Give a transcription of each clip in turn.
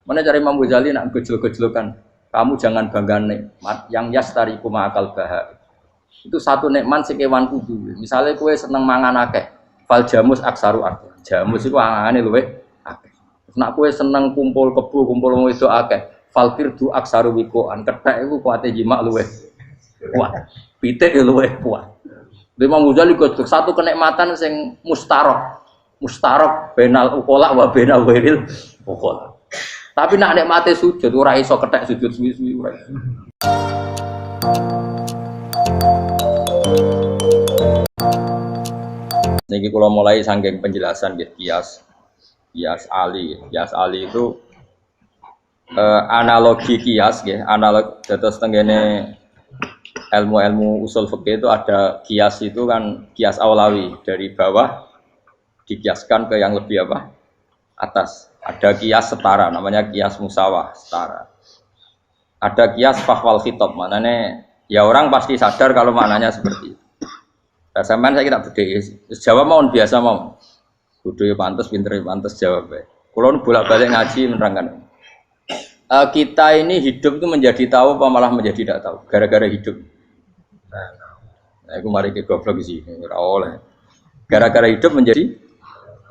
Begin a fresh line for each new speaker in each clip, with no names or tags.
Mana cari Imam Ghazali nak gejol-gejolokan. Kamu jangan bangga nikmat yang yastariku ma'akal bahar. Itu satu nikmat sekewan kudu. Misalnya kue seneng mangan akeh, fal jamus aksaru akeh. Jamus itu angane luwe akeh. Nak kue seneng kumpul kebo, kumpul wong itu akeh, fal firdu aksaru wikoan. Kethek iku kuwate jimak luwe kuat. Pitik luwe kuat. Imam Ghazali kok satu kenikmatan sing mustarok benal ukola wa benal wiril ukola. Tapi nak nikmate sujud ora iso kethek sujud suwi-suwi ora. Niki kula mulai saking penjelasan nggih kias ali itu analogi kias nggih, analog dados tengene ilmu-ilmu usul fikih itu ada kias itu kan kias aulawi dari bawah dikiaskan ke yang lebih apa? Atas. Ada kias setara namanya kias musawah setara. Ada kias fahwal khitab maknanya ya orang pasti sadar kalau maknanya seperti itu. Nah, sampean saya kira bedhe. Jawab mawon biasa mawon. Kudu ya pantes, pinter ya pantes jawab bae. Kulo bolak-balik ngaji menerangkan. Kita ini hidup itu menjadi tahu apa malah menjadi tidak tahu gara-gara hidup. Nah, aku mari ke goblok sih, ora oleh. Gara-gara hidup menjadi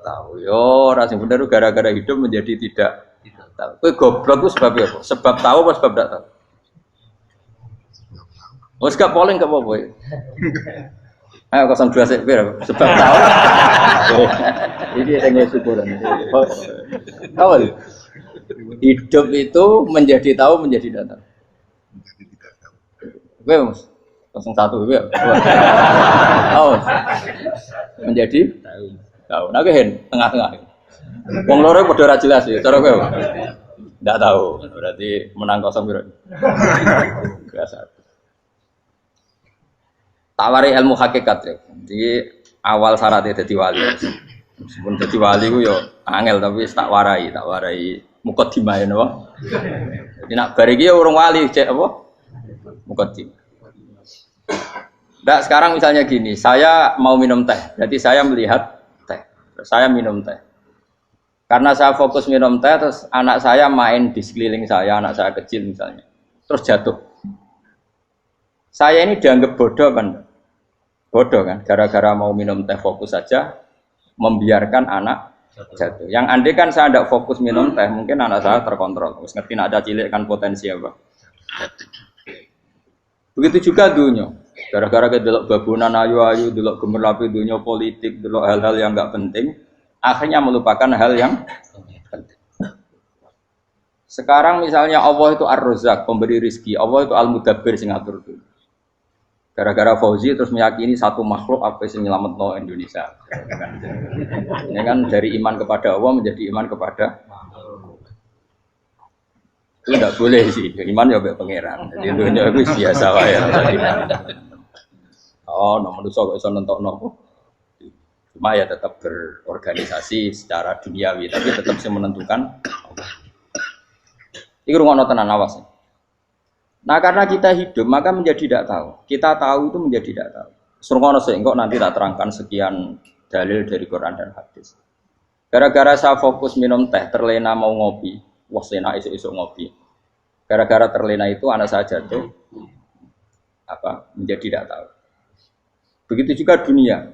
tahu. Yo, ora sing bener gara-gara hidup menjadi tidak tahu. Kowe goblok itu sebab apa? Sebab tahu apa sebab tidak tahu? Wes gak polling gak apa-apa. Ayo 02 sik pira? Sebab tahu. Ini yang syukuran. Awal. Hidup itu menjadi tahu menjadi tidak tahu. Kowe Mas 01 ya. Oh. Menjadi tahu. Nah hen tengah-tengah. Wong loro padha ora jelas ya, cara kowe. Ndak tahu. Berarti menang 0 piro. Biasa. Tawari ilmu hakikat ya. Jadi awal syaratnya dadi wali. Meskipun dadi wali ku yo angel tapi tak warai mukadimah napa. Jadi nak bar iki urung wali cek apa? Mukadimah. Ndak sekarang misalnya gini, saya mau minum teh. Berarti saya melihat teh. Saya minum teh. Karena saya fokus minum teh terus anak saya main di sekeliling saya, anak saya kecil misalnya. Terus jatuh. Saya ini dianggap bodoh kan? Bodoh kan? Gara-gara mau minum teh fokus saja membiarkan anak jatuh. Yang andai kan saya tidak fokus minum teh, mungkin anak saya terkontrol. Terus ngerti nak ada cilik kan potensi apa? Begitu juga dunia. Gara-gara kita delok babunan ayu-ayu, delok gemerlapi dunia politik, delok hal-hal yang enggak penting, akhirnya melupakan hal yang penting. Sekarang misalnya Allah itu Ar-Razzaq, pemberi rizki, Allah itu Al-Mudabbir sing ngatur dunia. Gara-gara Fauzi terus meyakini satu makhluk apa yang nyelametno Indonesia. Ini kan dari iman kepada Allah menjadi iman kepada itu tidak boleh sih. Iman ya mbek pangeran. Jadi dunia itu biasa wae ya. Oh, nomor itu kok iso nentokno. Cuma ya tetap berorganisasi secara duniawi, tapi tetap sih menentukan. Iku rungono tenan awas. Nah karena kita hidup maka menjadi tidak tahu. Kita tahu itu menjadi tidak tahu. Surungono sih, engkau nanti tak terangkan sekian dalil dari Quran dan hadis. Gara-gara saya fokus minum teh, terlena mau ngopi, wah sena isuk-isuk ngopi. Gara-gara terlena itu anak saya jatuh, menjadi tidak tahu. Begitu juga dunia.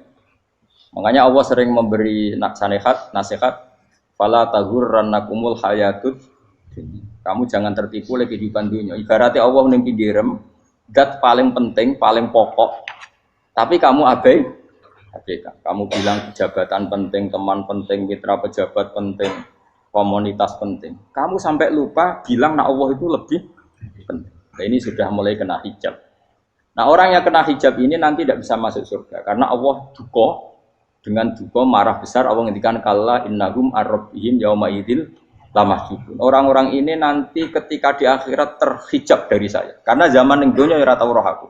Makanya Allah sering memberi nasihat, fala taghurrannakumul hayatud. Kamu jangan tertipu oleh kehidupan dunia. Ibaratnya Allah menimpi direm, dat paling penting, paling pokok. Tapi kamu abaikan. Kamu bilang jabatan penting, teman penting, mitra pejabat penting, komunitas penting. Kamu sampai lupa bilang nah Allah itu lebih penting. Nah, ini sudah mulai kena hijab. Nah orang yang kena hijab ini nanti tidak bisa masuk surga. Karena Allah dengan duka marah besar. Allah ngendikan kalla innahum ar-rabbihim yauma idzil lamahjubun. Orang-orang ini nanti ketika di akhirat terhijab dari saya. Karena zaman yang dunia ya tau roh aku.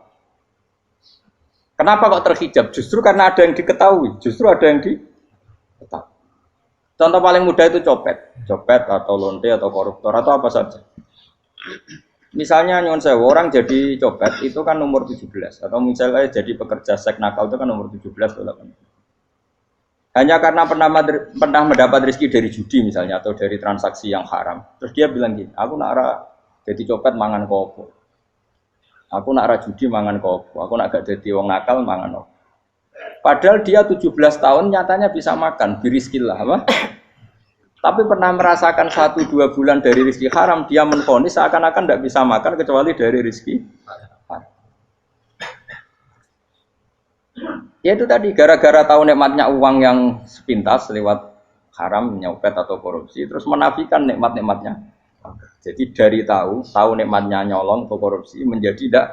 Kenapa kok terhijab? Justru karena ada yang diketahui. Justru ada yang diketahui. Contoh paling mudah itu copet atau lonte atau koruptor atau apa saja. Misalnya nyuwun sewu orang jadi copet itu kan nomor 17 atau misalnya jadi pekerja seks nakal itu kan nomor 17 atau 18. Hanya karena pernah mendapat rezeki dari judi misalnya atau dari transaksi yang haram. Terus dia bilang gini, aku nak ra jadi copet mangan kopo. Aku nak ra judi mangan kopo. Aku nak gak jadi wong nakal mangan kopo. Padahal dia 17 tahun nyatanya bisa makan, biriskillah apa? Tapi pernah merasakan 1-2 bulan dari rezeki haram, dia menvonis seakan-akan tidak bisa makan kecuali dari rezeki haram. Ya itu tadi, gara-gara tahu nikmatnya uang yang sepintas lewat haram, nyopet atau korupsi, terus menafikan nikmat-nikmatnya. Jadi dari tahu nikmatnya nyolong atau korupsi menjadi tidak.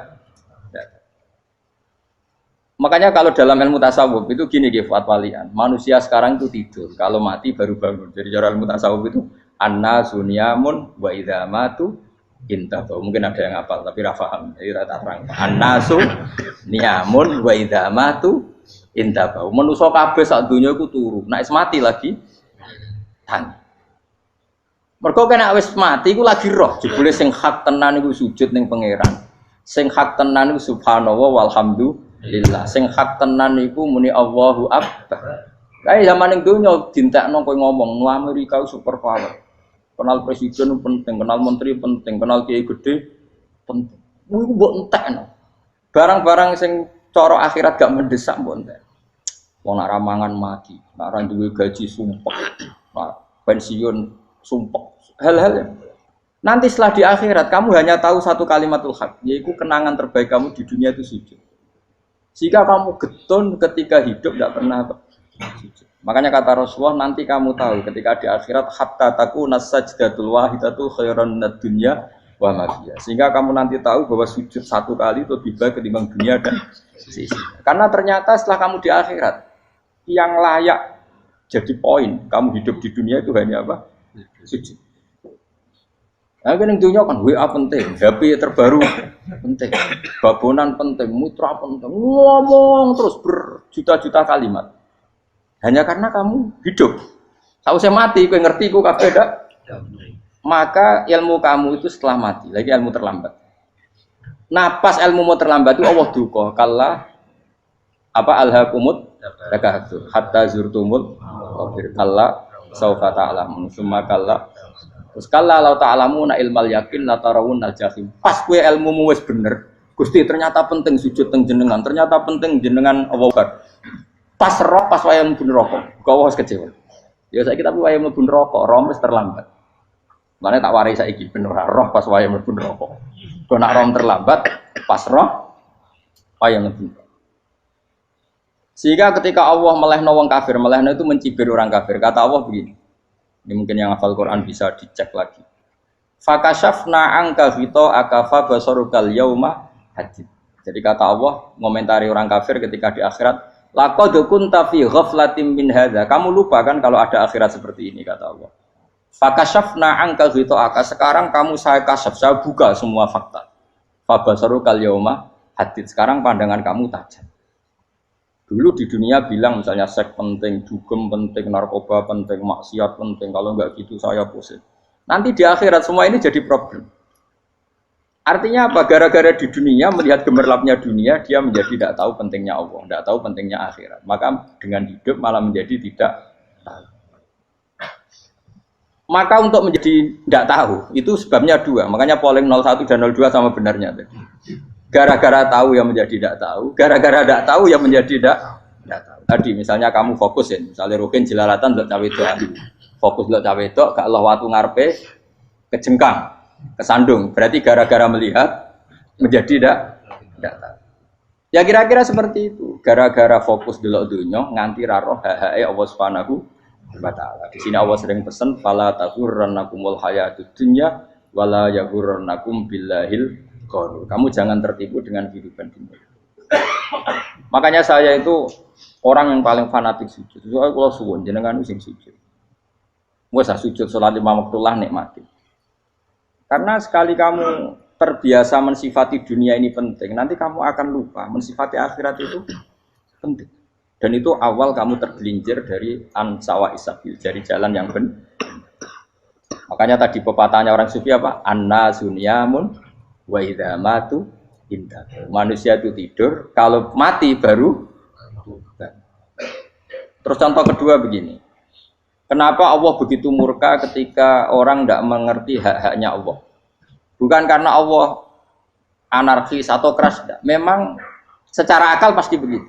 Makanya kalau dalam ilmu tasawuf itu gini Fuad Walian, manusia sekarang itu tidur, kalau mati baru bangun. Jadi cara ilmu tasawuf itu annasu niyamun wa idza matu intabahu. Mungkin ada yang hafal tapi ra paham. Jadi rata terang. Annasu niyamun wa idza matu intabahu. Manusa kabeh sak donya iku turu. Nek mati lagi tangi. Mergo kena wis mati iku lagi roh. Jebule sing hak tenan iku sujud ning pangeran. Sing hak tenan iku subhanallah walhamdulillah. Sing hak tenan iku muni Allahu akbar. Kae zaman ning donya dintekno kowe ngomong, "Nu Amerika super power." Kenal presiden penting, kenal menteri penting, kenal kiai gede penting. Iku mbok entekno. Barang-barang sing cara akhirat gak mendesak mbok entek. Wong nak ramangan mati, nak ra duwe gaji sumpek, nak pensiun sumpek. Hal-hal nanti setelah di akhirat kamu hanya tahu satu kalimatul haq, yaitu kenangan terbaik kamu di dunia itu sujud. Jika kamu getun ketika hidup tidak pernah sujud. Makanya kata Rasulullah nanti kamu tahu ketika di akhirat hatta takuna sajdatul wahidatu khairan minad dunya wa ma fiha. Sehingga kamu nanti tahu bahwa sujud satu kali itu lebih baik ketimbang dunia dan sisi. Karena ternyata setelah kamu di akhirat yang layak jadi poin kamu hidup di dunia itu hanya apa? Sujud. Nah, kan yang dunia kan WA penting, HP terbaru penting, babonan penting, mitra penting, ngomong terus berjuta-juta kalimat. Hanya karena kamu hidup. Tahu saya mati, kau ngerti, kau kabeh dak. Maka ilmu kamu itu setelah mati, lagi ilmu terlambat. Nah, pas ilmu mau terlambat itu Allah duka, kalla apa alhaqumut takahatu hatta zurtumul qabir kalla saufa ta'lamun summa kalla terus kalla law ta'lamuna ilmal yakin la tarawun al jahim. Pas kowe ilmumu wis bener, Gusti ternyata penting sujud teng jenengan, ternyata penting jenengan Allah. Pas roh pas wayah mlebu neraka, kok wis kecewa. Ya saiki tapi wayah mlebu neraka, roh wis terlambat. Mane tak warai saiki ben ora roh pas wayah mlebu neraka. Kok nak roh terlambat, pas roh wayah mlebu. Sehingga ketika Allah melehno wong kafir, melehno itu mencibir orang kafir. Kata Allah begini. Ini mungkin yang hafal Quran bisa dicek lagi. Fakashafna angka ghita akafa basarukal yauma hadid. Jadi kata Allah ngomentari orang kafir ketika di akhirat, laqad kunta fi ghaflatin min hadza. Kamu lupa kan kalau ada akhirat seperti ini kata Allah. Fakashafna angka ghita aka. Sekarang kamu saya kasaf, saya buka semua fakta. Fabasarukal yauma hadid. Sekarang pandangan kamu tajam. Dulu di dunia bilang misalnya seks penting, dugem penting, narkoba penting, maksiat penting. Kalau enggak gitu saya pusing. Nanti di akhirat semua ini jadi problem. Artinya apa? Gara-gara di dunia melihat gemerlapnya dunia, dia menjadi tidak tahu pentingnya Allah, tidak tahu pentingnya akhirat. Maka dengan hidup malah menjadi tidak tahu. Maka untuk menjadi tidak tahu itu sebabnya dua. Makanya polling 01 dan 02 sama benarnya tadi. Gara-gara tahu yang menjadi tidak tahu, gara-gara tidak tahu yang menjadi tidak tahu. Tadi misalnya kamu fokus ya, misalnya Rukin jelalatan untuk cawe itu, fokus untuk cawe itu, gak Allah waktu ngarepe kejengkang, kesandung. Berarti gara-gara melihat menjadi tidak tahu. Ya kira-kira seperti itu. Gara-gara fokus delok dunya nganti ra roh hae Allah Subhanahu wa taala. Di sini Allah sering pesan fala taghurrannakumul hayatud dunya wala yaghurrannakum billahil. Kamu jangan tertipu dengan kehidupan dunia. Makanya saya itu orang yang paling fanatik sujud. Soalnya kalau suwun jenengan sing sujud. Wes sujud salat 5 waktu lah nikmati. Karena sekali kamu terbiasa mensifati dunia ini penting, nanti kamu akan lupa mensifati akhirat itu penting. Dan itu awal kamu tergelincir dari ansawa isabil, dari jalan yang benar. Makanya tadi pepatahnya orang sufi apa? An-nasunyamun wa idza matu indah. Manusia itu tidur, kalau mati baru. Terus contoh kedua begini. Kenapa Allah begitu murka ketika orang tidak mengerti hak-haknya Allah? Bukan karena Allah anarkis atau keras, tidak. Memang secara akal pasti begitu.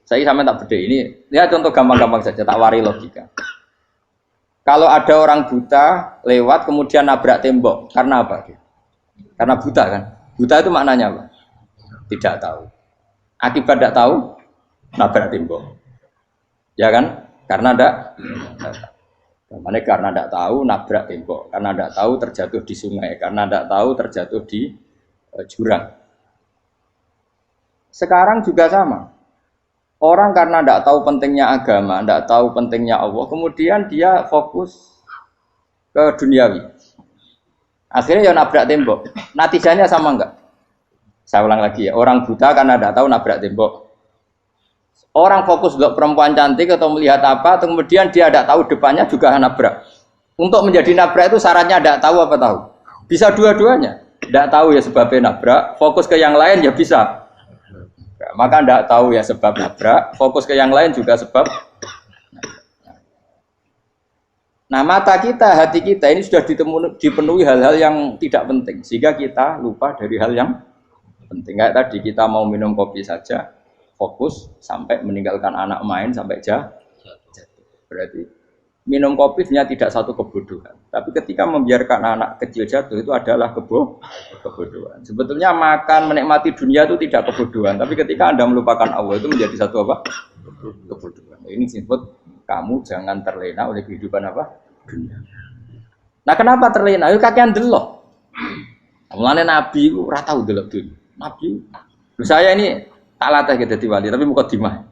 Saya sama tak beda ini. Ya contoh gampang-gampang saja, tak wari logika. Kalau ada orang buta lewat kemudian nabrak tembok, karena apa? Karena buta kan? Buta itu maknanya apa? Tidak tahu. Akibat tidak tahu, nabrak tembok. Ya kan? Karena tidak tahu nabrak tembok, karena tidak tahu terjatuh di sungai, karena tidak tahu terjatuh di jurang. Sekarang juga sama. Orang karena tidak tahu pentingnya agama, tidak tahu pentingnya Allah, kemudian dia fokus ke duniawi. Akhirnya ya nabrak tembok. Natijanya sama enggak? Saya ulang lagi ya. Orang buta karena tidak tahu nabrak tembok. Orang fokus untuk perempuan cantik atau melihat apa, atau kemudian dia tidak tahu depannya juga nabrak. Untuk menjadi nabrak itu syaratnya tidak tahu apa tahu. Bisa dua-duanya. Tidak tahu ya sebabnya nabrak, fokus ke yang lain ya bisa. Maka tidak tahu ya sebab nabrak, fokus ke yang lain juga sebab. Nah mata kita, hati kita ini sudah dipenuhi hal-hal yang tidak penting, sehingga kita lupa dari hal yang penting. Kayak tadi kita mau minum kopi saja, fokus sampai meninggalkan anak main sampai jatuh. Berarti minum kopi sebenarnya tidak satu kebodohan, tapi ketika membiarkan anak kecil jatuh itu adalah kebodohan. Sebetulnya makan menikmati dunia itu tidak kebodohan, tapi ketika Anda melupakan Allah itu menjadi satu apa? Kebodohan. Ini disebut kamu jangan terlena oleh kehidupan apa? Dunia. Nah kenapa terlena? Itu kakean delok. Mulane Nabi itu ora tau delok dunia. Nabi, saya ini tak latih gitu di wali, tapi mukadimah.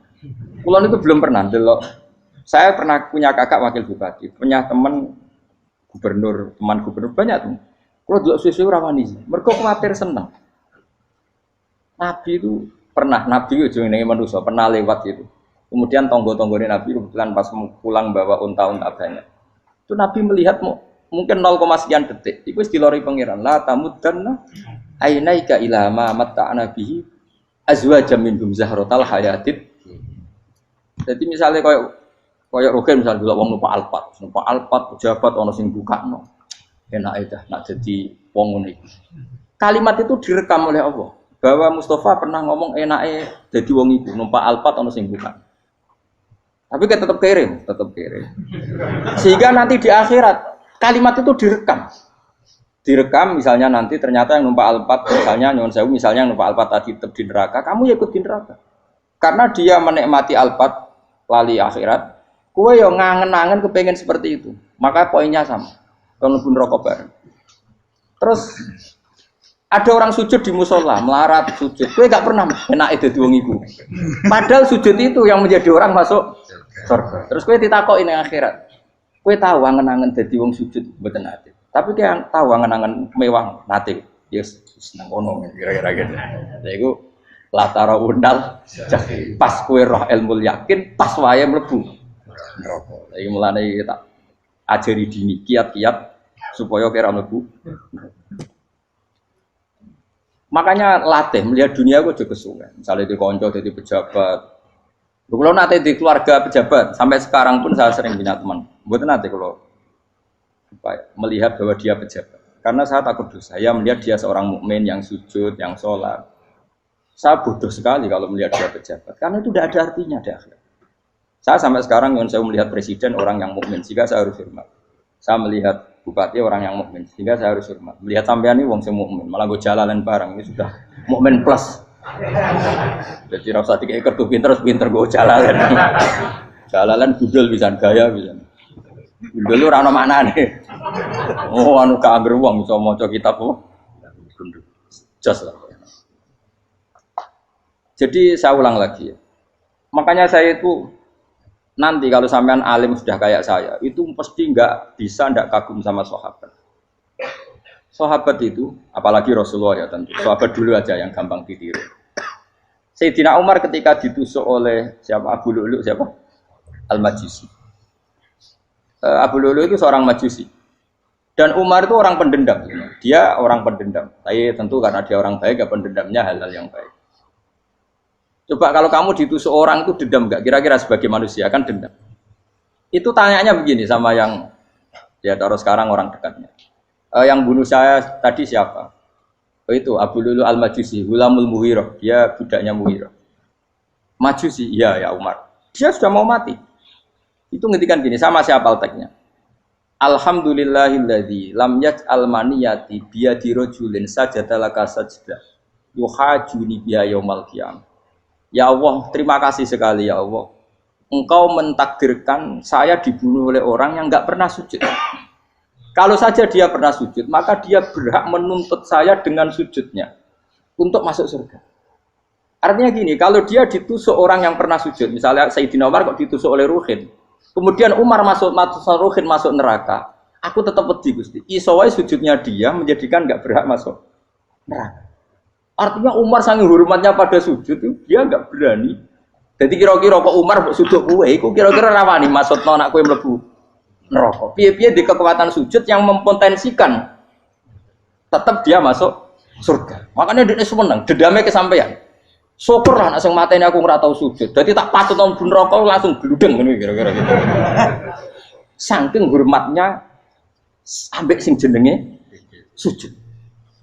Kulon itu belum pernah delok. Saya pernah punya kakak wakil bupati, punya teman gubernur banyak tuh. Kalau delok susu rawani, mereka khawatir senang. Nabi itu pernah, Nabi itu jenenge manusia, pernah lewat itu. Kemudian tonggo-tonggone Nabi kebetulan pas pulang bawa unta-unta banyak. Itu Nabi melihat mungkin 0, sekian detik. Itu dilori pangeran. La tamuddanna ainaika ila ma matta'na bihi azwajam minhum zahratal hayatid. Jadi misalnya koyo rogen misalnya dulu wong numpak Alphard pejabat ana sing bukakno. Enak itu nak jadi wong ngene iki. Kalimat itu direkam oleh Allah bahwa Mustafa pernah ngomong enake dadi wong iku numpak Alphard ana sing buka. Tapi kan tetap kirim. Sehingga nanti di akhirat kalimat itu direkam misalnya nanti ternyata yang numpak Alphard misalnya nyuwun sewu misalnya yang numpak Alphard tadi tetap di neraka, kamu ya ikut di neraka. Karena dia menikmati Alphard lali akhirat, kowe yo ngangen-angen kepengen seperti itu. Maka poinnya sama. Kon pun rokok bareng. Terus ada orang sujud di musola, melarat sujud. Kowe gak pernah enake dadi wong iku. Padahal sujud itu yang menjadi orang masuk surga. Terus kowe ditakoki ning akhirat. Kowe tahu angen-angen dadi wong sujud mboten ate. Tapi kowe tahu angen-angen mewah nate. Yes, seneng ngono kira-kira gitu. Lha iku latara undal pas kowe roh ilmu yakin pas wae mlebu neraka. Lha iki mulane tak ajari dini kiat-kiat supaya kira mlebu. Makanya latih melihat dunia gue juga kesuwen. Misalnya di konco jadi pejabat. Kalau nanti di keluarga pejabat sampai sekarang pun saya sering punya teman. Buat nanti kalau melihat bahwa dia pejabat. Karena saya takut dosa. Saya melihat dia seorang mukmin yang sujud, yang sholat. Saya bodoh sekali kalau melihat dia pejabat. Karena itu tidak ada artinya di akhirat. Saya sampai sekarang yang saya melihat presiden orang yang mukmin, sehingga saya harus hormat. Saya melihat bupati orang yang mukmin, sehingga saya harus hormat. Melihat sampean ini wong sing mukmin, malah gue jalalan bareng ini sudah mukmin plus. Jadi rasa tiga ekor tuh pinter gue jalalan. Jalalan budel bisa gaya bisa. Budel lu rano mana nih? Oh anu keangger wong bisa maca kitab kok. Jos lah. Jadi saya ulang lagi. Makanya saya itu nanti kalau sampean alim sudah kayak saya, itu pasti nggak kagum sama sahabat. Sahabat itu, apalagi Rasulullah ya tentu. Sahabat dulu aja yang gampang ditiru. Sayyidina Umar ketika ditusuk oleh siapa Abu Lu'lu siapa? Al-Majusi. Abu Lu'lu itu seorang Majusi. Dan Umar itu orang pendendam. Dia orang pendendam. Tapi tentu karena dia orang baik, ya pendendamnya hal-hal yang baik. Coba kalau kamu ditusuk orang itu dendam nggak? Kira-kira sebagai manusia kan dendam. Itu tanyanya begini sama yang ya taruh sekarang orang dekatnya. Yang bunuh saya tadi siapa? Itu Abu Lulu Al-Majusi, Gulamul Muhirah. Dia budaknya Muhirah. Majusi, iya ya Umar. Dia sudah mau mati. Itu ngetikan gini, sama siapa alteknya? Alhamdulillahilladzi lam yaj'al maniyati biyadi rajulin sajadalaka sajdah yuhajuni biya yaumal qiyamah. Ya Allah, terima kasih sekali ya Allah. Engkau mentakdirkan saya dibunuh oleh orang yang enggak pernah sujud. Kalau saja dia pernah sujud, maka dia berhak menuntut saya dengan sujudnya untuk masuk surga. Artinya gini, kalau dia ditusuk orang yang pernah sujud, misalnya Sayyidina Umar kok ditusuk oleh Ruhin, kemudian Umar masuk Ruhin masuk neraka, aku tetap pedih Gusti. Isowai sujudnya dia menjadikan enggak berhak masuk neraka. Artinya Umar saking hormatnya pada sujud itu dia enggak berani. Jadi kira-kira kok Umar sujud kowe iku kira-kira rawani maksudno anak kowe mlebu neraka. Piye-piye di kekuatan sujud yang mempotensikan tetap dia masuk surga. Makanya dia seneng, dedame kesampaian. Syukurlah nek sing mateni aku ora tau sujud. Dadi tak patut nang neraka langsung gludeng ngene kira-kira gitu. Saking hormatnya ambek sing jenenge sujud.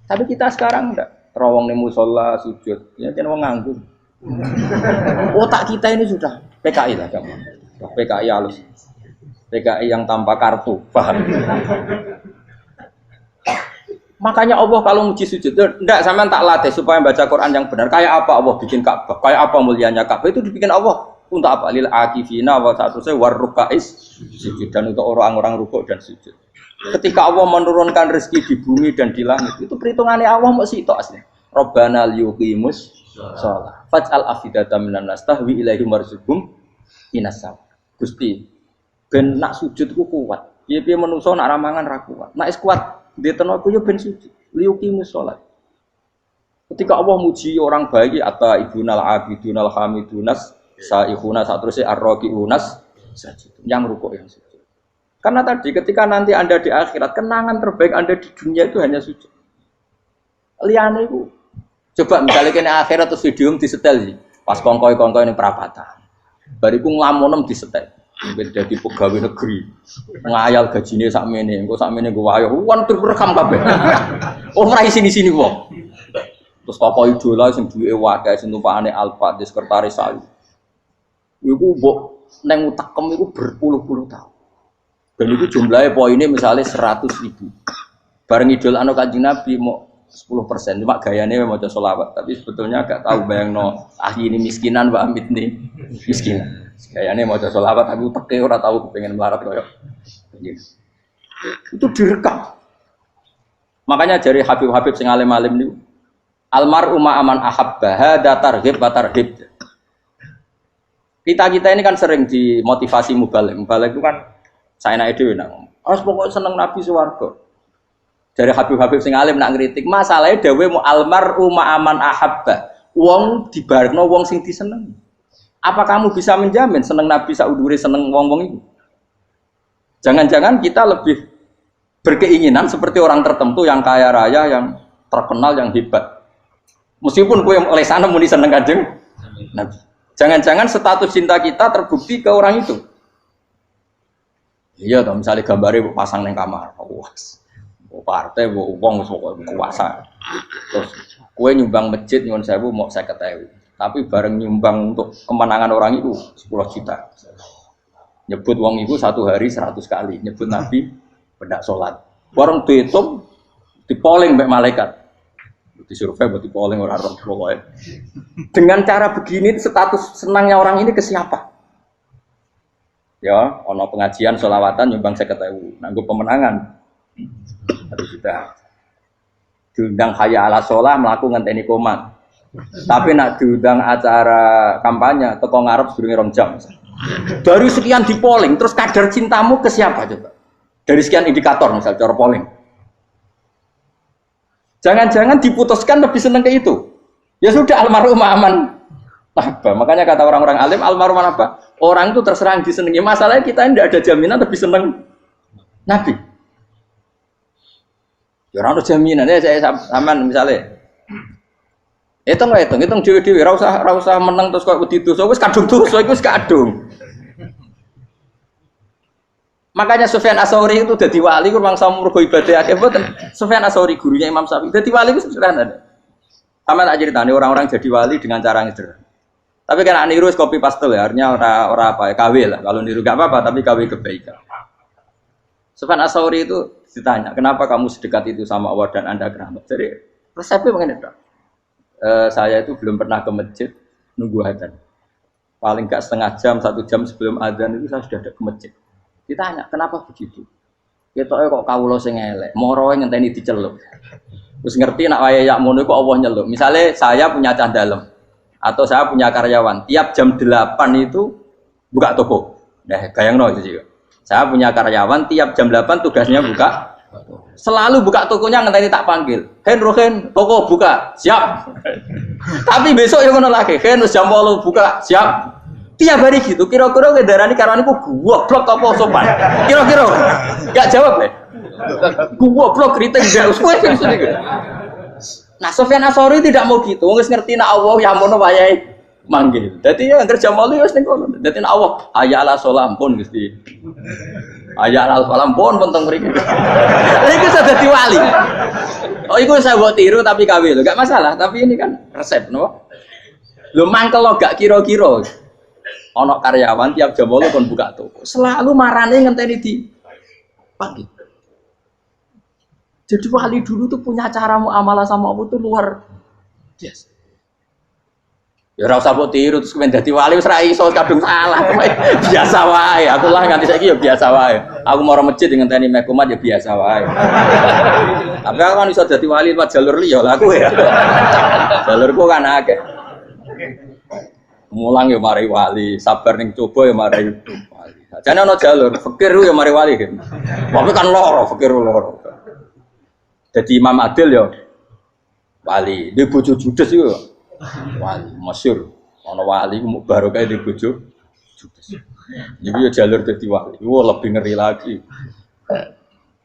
Tapi kita sekarang enggak. Rawong ning musala sujud, ya kan wong nganggur. Otak kita ini sudah PKI lah kamu. PKI halus. PKI yang tanpa kartu, paham? Makanya Allah kalau muji sujud, enggak sampean tak latih supaya baca Quran yang benar. Kayak apa Allah bikin Ka'bah? Kayak apa mulianya Ka'bah itu dibikin Allah untuk apa? Lil akifina wa sa'atuse warrukais sujud dan untuk orang-orang rukuk dan sujud. Ketika Allah menurunkan rezeki di bumi dan di langit, itu perhitungannya Allah mau sitok asli. Rabbana liyuqimus shalah. Faj'al afidatan minan nas tahwi ilaihim warzuqhum minas sama. Gusti, ben nak sujud ku kuat. Piye-piye menungso nak ramangan ra kuat. Nak is kuat di tenaga yo ben sujud. Liyuqimus shalah. Ketika Allah muji orang baik atau ibunal abidunal hamidunas saihuna satruse arraqiunas yang rukuk yang sujud. Karena tadi ketika nanti Anda di akhirat, kenangan terbaik Anda di dunia itu hanya sujud. Liane itu, coba misalnya kena akhirat terus video disetel sih, pas kongkoi ini perapatan, bariku ngelamonem disetel, beda di pegawai negeri, ngayal gajinya sakmene, engko sakmene gue wayo, wan terekam kabeh, orang sini wong, terus tokoh idola sing duwe wadah, sing tumpakane Alfa, di sekretaris saya, iku mbok neng utakem iku berpuluh-puluh tahun. Dan itu jumlahnya poinnya misalnya 100.000. Bareng idol anu Kanjeng Nabi mau 10%, cuma gayanya mau sholawat. Tapi sebetulnya agak tahu bayang no ahli ini miskinan, Mbak Amit nih miskinan. Gayanya mau sholawat, tapi uteknya orang tahu pengen melarat koyok. Itu direkam. Makanya dari Habib sing alim-alim nih, almar'u ma'aman ahabba hada targhib wa tarhib. Kita ini kan sering dimotivasi mubalek itu kan saya naik dewe nang. Harus pokoknya seneng Nabi swarga. Dari Habib sing alim nak ngritik, masalahnya dewe mu almar'u ma'aman ahabba. Wong dibarno wong sing diseneng. Apa kamu bisa menjamin seneng Nabi saudure seneng wong-wong itu? Jangan-jangan kita lebih berkeinginan seperti orang tertentu yang kaya raya, yang terkenal, yang hebat. Meskipun kowe oleh sana muni seneng Kanjeng Nabi. Jangan-jangan status cinta kita terbukti ke orang itu. Iya, kalau misalnya gambarnya pasang neng kamar, puas, partai, uang, kuasa. Terus, kue nyumbang masjid nyuwun sewu mau 50.000, tapi bareng nyumbang untuk kemenangan orang itu 10 juta. Nyebut uang itu satu hari 100 kali, nyebut Nabi pendak sholat. Bareng dihitung, dipoling mbak malaikat, disurvei buat dipoling orang pokoknya. Dengan cara begini, status senangnya orang ini ke siapa? Ya, ono pengajian sholawatan nyumbang 50.000, nanggup pemenangan. Harus sudah diundang hayya ala sholah melakukan ngenteni komat. Tapi nak diundang acara kampanye teko ngarep sedurunge 2 jam. Dari sekian di polling, terus kadar cintamu ke siapa coba? Dari sekian indikator misal cara polling. Jangan-jangan diputuskan lebih seneng ke itu. Ya sudah almarhum aman. Apa? Makanya kata orang-orang alim almarhum apa? Orang itu terserah disenangi. Masalahnya kita tidak ada jaminan lebih senang Nabi. Ya orang ada jaminan. Ya saya saman misalnya Hitung dhewe-dhewe ora usah meneng terus koyo wedi dosa wis kadung dosa iku wis kadung. Makanya Sufyan Ats-Tsauri itu dadi wali ku mangsa mergo ibadah akeh mboten. Sufyan Ats-Tsauri gurunya Imam Syafi'i dadi wali ku sederhana. Sama tak ceritane orang-orang jadi wali dengan cara yang sederhana. Tapi kan niru copy paste ya, artinya ora apa ya KW lah. Kalau niru gak apa-apa tapi KW kebaikan. Sufyan Ats-Tsauri itu ditanya, "Kenapa kamu sedekat itu sama Allah dan Anda keramat?" Jadi resepnya begini, Dok. Saya itu belum pernah ke masjid nunggu adzan. Paling enggak setengah jam, 1 jam sebelum adzan itu saya sudah ada ke masjid. Ditanya, kenapa begitu? Ketoke kok kawula sing elek, moroe ngenteni diceluk. Terus ngerti nak wayahe yak ngono kok Allah nyeluk. Misalnya saya punya cah dalem atau saya punya karyawan, tiap jam 8 itu buka toko. Nah, gayangno itu juga. Saya punya karyawan tiap jam 8 tugasnya buka. Selalu buka tokonya ngenteni tak panggil. Hen, toko buka, siap. Tapi besok yang ngono lagi, Hen jam 8 buka, siap. Tiap hari gitu, kira-kira kendaraan karyawan itu goblok apa sopan? Kira-kira enggak jawab deh. Goblok kritik enggak usah gitu. Nah, Sufyan Ats-Tsauri tidak mau gitu. Wong wis ngerti nek Allah ya mono wayahe manggil. Dadi ya anggere jam 8 wis ning kono. Dadi nek Allah hayya ala sholat pun Gusti. Hayya ala sholat pun teng mriki. Iku sudah dadi wali. Oh, iku saya buat tiru tapi KW lho, enggak masalah, tapi ini kan resep, no. Lho mangkel lo gak kira-kira. Ono karyawan tiap jam 8 kon buka toko. Selalu marane ngenteni di pagi. Jadi wali dulu tuh punya cara muamalah sama Allah tuh luar biasa. Ya ora usah mbok tiru terus kemen dadi wali wis ra iso kadung salah. Biasa wae. Aku lah nganti saiki ya biasa wae. Aku mau masjid ngenteni meh kumat ya biasa wae. Tapi aku kan iso dadi wali lewat jalur liya lah aku ya. Jalurku kan akeh. Mulang ya mari wali, sabar ning coba ya mari wali. Jane ana jalur fikir ya mari wali kan. Tapi kan loro, fikir loro. Jadi Imam Adil ya wali, di bojo judes iku wali masyhur. Ana wali ku baru kae di bojo judes. Jadi ya jalur dadi wali. Wah lebih ngeri lagi.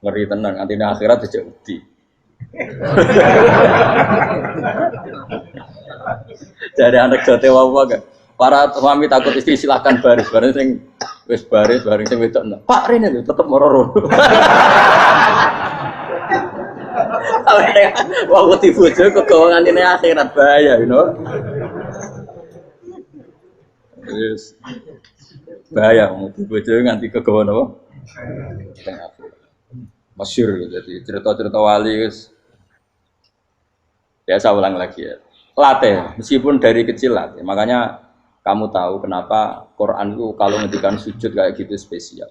Ngeri tenan nganti nang akhirat aja wedi. Dari anak jote wae para suami takut istri silakan baris sing wis baris bareng sing wedok. Pak Rene lho tetep moro-moro. Wah, tipu bojo kegawangan ini akhirat bahaya, you know. Yes. Bahaya, tipu bojo nganti kegawan apa? Masyhur gitu. Jadi cerita-cerita wali guys. Biasa ulang lagi ya. Latih, meskipun dari kecil latih. Makanya kamu tahu kenapa Quran itu kalau ngendikan sujud kayak gitu spesial.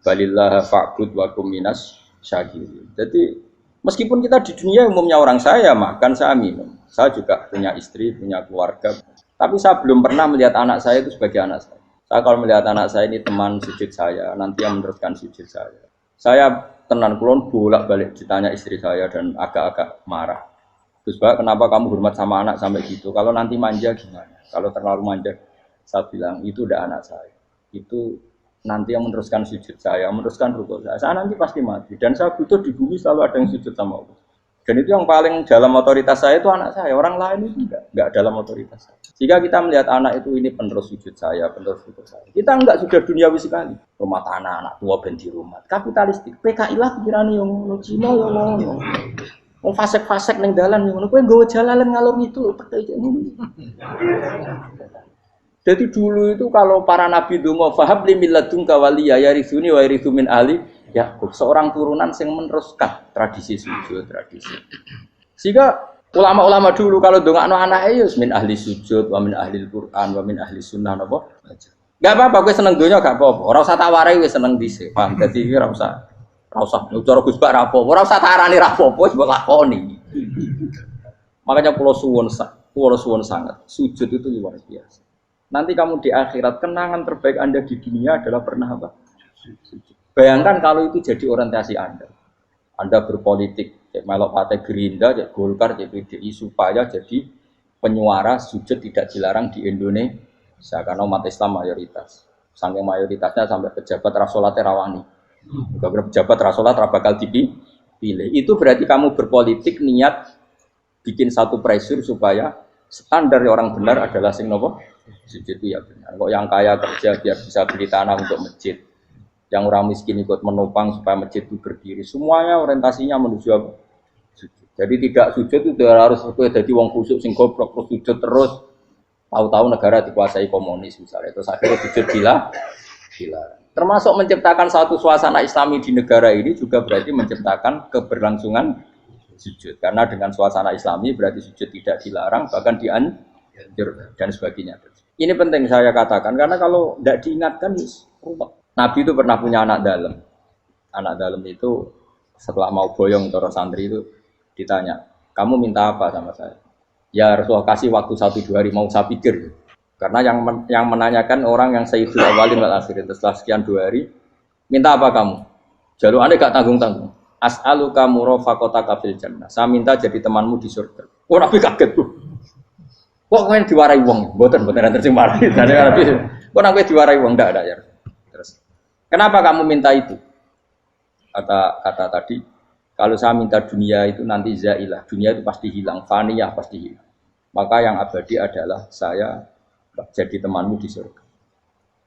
Balillah fa'bud wa kum minas syakirin. Jadi meskipun kita di dunia umumnya orang saya makan, saya minum. Saya juga punya istri, punya keluarga. Tapi saya belum pernah melihat anak saya itu sebagai anak saya. Saya kalau melihat anak saya ini teman sujud saya, nanti yang meneruskan sujud saya. Saya tenan kulon bolak-balik ditanya istri saya dan agak-agak marah. Terus Pak, kenapa kamu hormat sama anak sampai gitu? Kalau nanti manja gimana? Kalau terlalu manja, saya bilang itu udah anak saya. Itu nanti yang meneruskan sujud saya, meneruskan rukuk saya. Saya nanti pasti mati. Dan saya butuh di bumi selalu ada yang sujud sama Allah. Dan itu yang paling dalam otoritas saya itu anak saya. Orang lain itu enggak dalam otoritas saya. Jika kita melihat anak itu ini penerus sujud saya, penerus rukuk saya. Kita enggak sudah duniawi sekali. Rumah tanah, anak tua ben di rumah. Kapitalistik. PKI lah pikirannya yang ngono, Cina yang ngono. Wong fasek-fasek ning dalan yang ngono. Kowe nggawa jalalan ngalor ngidul percaya ngono. Jadi dulu itu kalau para nabi donga fahab li milladunka waliya yarithuni wa yarithu min ahli Yakub, seorang turunan yang meneruskan tradisi sujud, tradisi. Sehingga ulama-ulama dulu kalau dongakno anake ya min ahli sujud, wa min ahli Al-Qur'an, wa min ahli sunnah napa. Enggak apa-apa kowe seneng donya gak apa-apa. Ora usah tak warai wis seneng dhisik. Paham? Dadi iki ora usah cara Gus Bak ra apa-apa. Ora usah tak arani ra apa-apa wis mbok lakoni. Makanya kula suwun sangat. Sujud itu luar biasa. Nanti kamu di akhirat, kenangan terbaik Anda di dunia adalah pernah apa? Bayangkan kalau itu jadi orientasi Anda. Anda berpolitik, cek melok partai Gerindra, cek Golkar, cek PDI, supaya jadi penyuara sujud tidak dilarang di Indonesia. Karena umat Islam mayoritas. Saking mayoritasnya sampai pejabat rasolat terawani. Pejabat rasolat bakal dipilih. Itu berarti kamu berpolitik niat bikin satu pressure supaya standar orang benar adalah sing nopo sujud itu ya benar. Kok yang kaya kerja biar bisa beli tanah untuk masjid, yang orang miskin ikut menopang supaya masjid itu berdiri. Semuanya orientasinya menuju apa? Sujud. Jadi tidak sujud itu harus jadi wong khusyuk sing goblok terus sujud terus. Tahu-tahu negara dikuasai komunis misalnya, terus akhirnya sujud gila. Termasuk menciptakan satu suasana Islami di negara ini juga berarti menciptakan keberlangsungan sujud. Karena dengan suasana Islami berarti sujud tidak dilarang, bahkan dianjur dan sebagainya. Ini penting saya katakan karena kalau tidak diingatkan, Nabi itu pernah punya anak dalam. Anak dalam itu setelah mau boyong terus santri itu ditanya, kamu minta apa sama saya? Ya Rasulullah kasih waktu 1-2 hari mau saya pikir. Karena yang menanyakan orang yang sayyidul awalin wal akhirin. Setelah sekian 2 hari, minta apa kamu? Jalur Anda gak tanggung-tanggung. As'aluka murafaqataka fil jannah. Saya minta jadi temanmu di surga. Oh Nabi kaget tuh. Kok kalian diwarai wong? Mboten nanti sing marahi. Nabi, kok Nabi diwarai wong ndak ada ya. Terus, kenapa kamu minta itu? Kata tadi, kalau saya minta dunia itu nanti zailah, dunia itu pasti hilang, faniyah pasti hilang. Maka yang abadi adalah saya jadi temanmu di surga.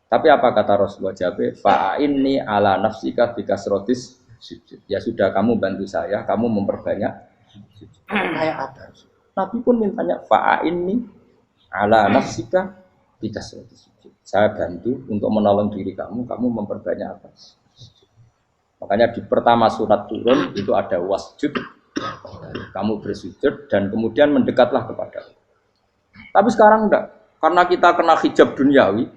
Tapi apa kata Rasulullah Jabir? Fa'inni ala nafsika bikasrotis sujud. Ya sudah kamu bantu saya, kamu memperbanyak sujud. Kayak apa? Nabi pun mintanya fa'inni ala nafsika bikasrotis sujud. Saya bantu untuk menolong diri kamu, kamu memperbanyak apa? Makanya di pertama surat turun itu ada wasjud, kamu bersujud dan kemudian mendekatlah kepada Allah. Tapi sekarang enggak, karena kita kena hijab duniawi,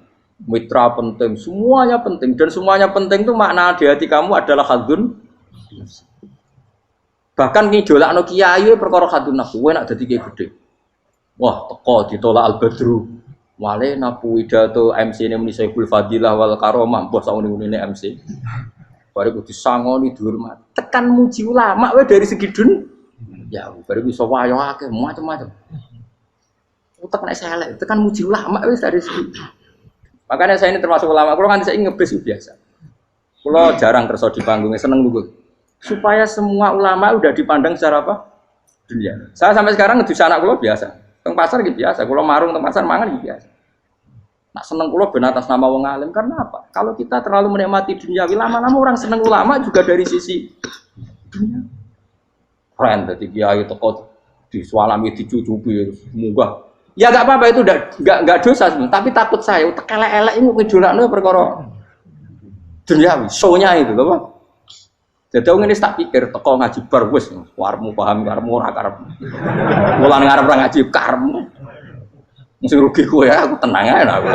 mitra penting, semuanya penting dan semuanya penting itu makna di hati kamu adalah hadun. Bahkan ngidolakno kiai perkara hadun nafsu, kowe nak dadi kiai gede. Wah, teko ditolak al-badru. Wale napu widato MC ini Saiful Fadilah wal Karomah, mbah sauni-unine MC. Baru disangoni dihormat. Tekan muji ulama wae dari segi ya baru bisa wayo akeh macam-macam. Utek nek selek, tekan muji ulama wis dari segi. Makanya saya ini termasuk ulama, kalau nganti saya ngebis biasa. Kalau jarang kerso di panggungnya seneng dulu. Supaya semua ulama udah dipandang secara apa? Dunia. Saya sampai sekarang ngedus anak kula biasa. Teng pasar gitu biasa, kalau marung teng pasar mangan gitu biasa. Nak seneng kula ben atas nama wong alim karena apa? Kalau kita terlalu menikmati dunia, lama-lama orang seneng ulama juga dari sisi dunia. Keren tadi kiai teko disualami dicucupi munggah. Ya enggak apa-apa itu enggak dosa sebenarnya, tapi takut saya utek elek-elek ini ngejolakno perkara duniawi, show-nya itu lho, Pak. Jadi wong ini tak pikir teko ngaji bar wis warmu paham karmu ora karep. Mulan ngarep ora ngaji karmu. Mesti rugi kowe ya, aku tenang ae aku.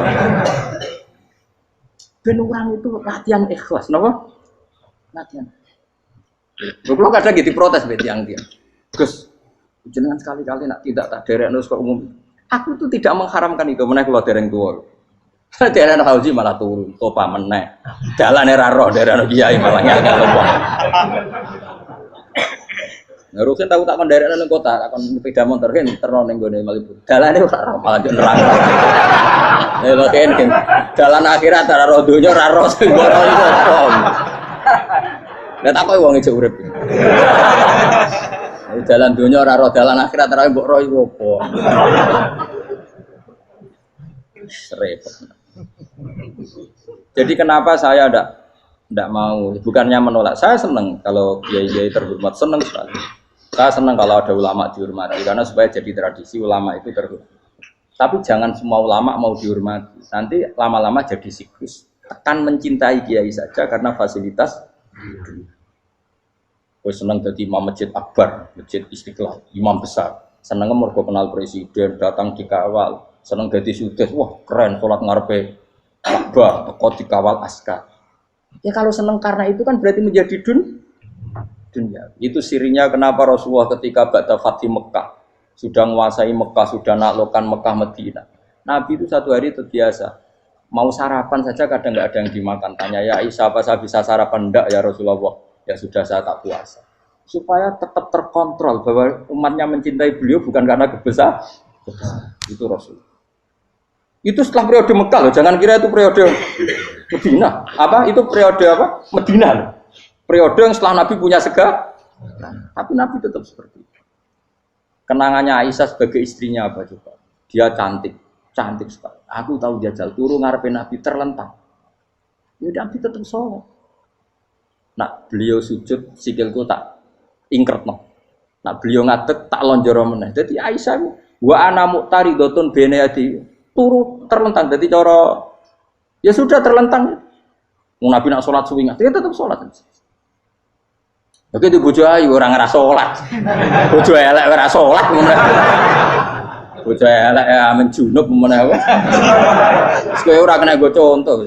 Ben orang itu latihan ikhlas, napa? Latihan. Kalau kadang gitu protes mbek tiyang-tiyang. Gus, jenengan sekali-kali nak tidak tak derekno kok umum. Aku tuh tidak mengharamkan itu, meneh kula dereng tuwa. Dereng Fauzi malah turun, topa meneh. Dalane ra roh dereng kiai malah ngel-ngel wong. Ngarusin tahu tak kon derek nang kota, tak kon sepeda motor kan terno ning gone Malibu. Dalane ora ora malah nerang. Ya lho kan dalan akhirat ora ro donya ora ro sing ora iso. Lah tak koyo wong ijo urip. Dalan donya ora ro dalan akhirat ora mbok ro iku apa. Repot. Jadi kenapa saya tidak mau, bukannya menolak, saya senang kalau kiai-kiai terhormat, senang sekali. Saya senang kalau ada ulama dihormati, karena supaya jadi tradisi ulama itu terhormat. Tapi jangan semua ulama mau dihormati, nanti lama-lama jadi siklus. Tekan mencintai kiai saja karena fasilitas. Gue senang jadi imam masjid akbar, masjid Istiqlal, imam besar. Senang mergo kenal presiden, datang dikawal. Senang jadi sudes, wah keren, sholat ngarepe Ka'bah, teko dikawal askar. Ya kalau senang karena itu kan berarti menjadi dunia. Itu sirinya kenapa Rasulullah ketika ba'da Fathi Mekah sudah menguasai Mekah, sudah naklukkan Mekah Madinah. Nabi itu satu hari terbiasa mau sarapan saja kadang nggak ada yang dimakan. Tanya ya Aisyah apa saya bisa sarapan? Enggak ya Rasulullah. Ya sudah saya tak puasa. Supaya tetap terkontrol bahwa umatnya mencintai beliau bukan karena kebesaran. Itu Rasul. Itu setelah periode Mekah loh, jangan kira itu periode Medina. Apa? Itu periode apa? Medina loh. Periode yang setelah Nabi punya segala. Tapi Nabi tetap seperti itu. Kenangannya Aisyah sebagai istrinya apa coba? Dia cantik sekali. Aku tahu jajal turu ngarepin Nabi terlentang. Ya Nabi tetap sholat. Nak beliau sujud sikilku tak ingkretno. Nak beliau ngadeg tak lonjoro meneh. Jadi Aisyah wa ana muqtaridotun bene adi turu terlentang. Jadi cara ya sudah terlentang. Nabi nak sholat suwi dia tetap sholat. Oke itu bojo ayu orang ngerasa sholat. Bojo elek ora sholat ngono. Bojo elek amen junub ngono wae. Kowe ora kena go contoh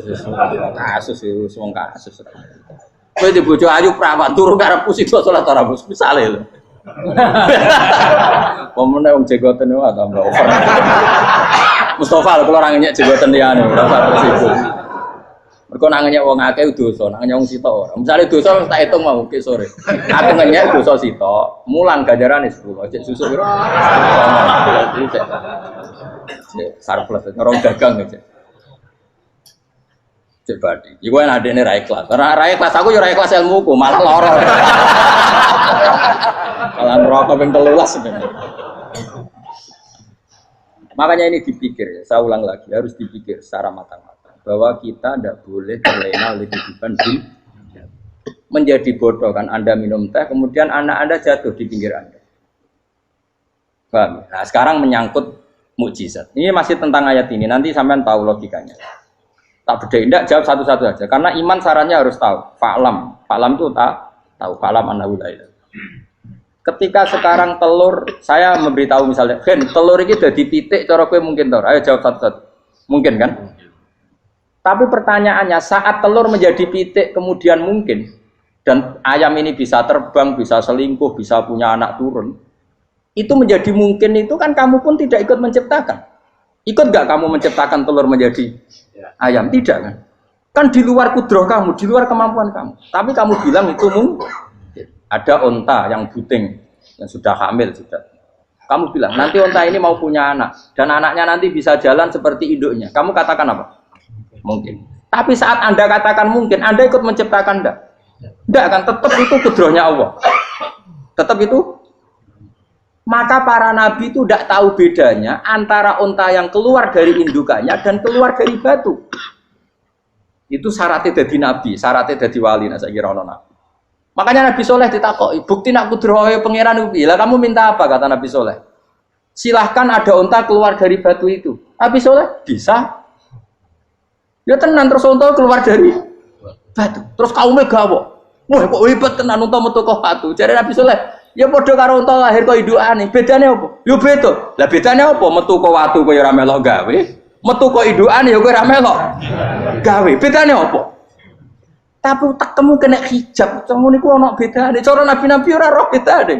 kasus itu wong kasus. Kowe di bojo ayu prawan turu karep pusing sholat ora bos misale lho. Pomone wong jegoten wae tambah over. Mustofa lho kalau orang nyek jegoten liyane ora usah resiko. Mergo nang nyek wong akeh dosa, nang nyek wong sitok ora. Misale dosa tak hitung mau ke sore. Aku nyek dosa sitok, mulang ganjarane 10. Cek susuk piro? Cek surplus orang dagang cek. Cek badi. Iku enak adene ra ikhlas. Ra ikhlas aku yo ra ikhlas ilmuku, malah lara. Malah neraka ping 13 sebenarnya. Makanya ini dipikir, saya ulang lagi, harus dipikir secara matang-matang bahwa kita tidak boleh terlena oleh kehidupan menjadi bodoh kan. Anda minum teh, kemudian anak Anda jatuh di pinggir Anda. Paham? Nah sekarang menyangkut mukjizat. Ini masih tentang ayat ini, nanti sampean tahu logikanya. Tak beda, tidak jawab satu-satu aja. Karena iman sarannya harus tahu. Fa'lam itu tak tahu. Fa'lam annahu la ilaha. Ketika sekarang telur, saya memberitahu misalnya, Gen, telur ini udah dipitik, cara kowe mungkin tau. Ayo jawab satu-satu. Mungkin kan? Tapi pertanyaannya, saat telur menjadi pitik kemudian mungkin, dan ayam ini bisa terbang, bisa selingkuh, bisa punya anak turun, itu menjadi mungkin itu kan kamu pun tidak ikut menciptakan. Ikut gak kamu menciptakan telur menjadi ayam? Tidak kan? Kan di luar kudroh kamu, di luar kemampuan kamu. Tapi kamu bilang itu mungkin. Ada onta yang buting, yang sudah hamil sudah. Kamu bilang nanti onta ini mau punya anak dan anaknya nanti bisa jalan seperti induknya. Kamu katakan apa? Mungkin. Tapi saat Anda katakan mungkin, Anda ikut menciptakan enggak? Enggak kan? Tetap itu kudrohnya Allah. Tetap itu. Maka para nabi itu tidak tahu bedanya antara onta yang keluar dari indukannya dan keluar dari batu. Itu syaratnya jadi nabi, syaratnya jadi wali. Nah, saya kira orang nabi. Makanya Nabi Soleh ditakoki, bukti nak kudrohe pangeran ubi. Lah kamu minta apa kata Nabi Soleh? Silahkan ada unta keluar dari batu itu. Nabi Soleh bisa. Ya tenan terus unta keluar dari batu. Terus kaumnya gawo. Wah kok hebat tenan unta metu kok batu. Jare Nabi Soleh, ya padha karo unta lahir kok indukane. Bedane apa? Ya beda. Lah bedane apa? Metu kok watu kok ya ora melok gawe. Metu kok indukane ya kok ora melok gawe. Bedane apa? Tapi utakmu kena hijab, kamu niku ono bedane. Cara nabi-nabi ora roh bedane.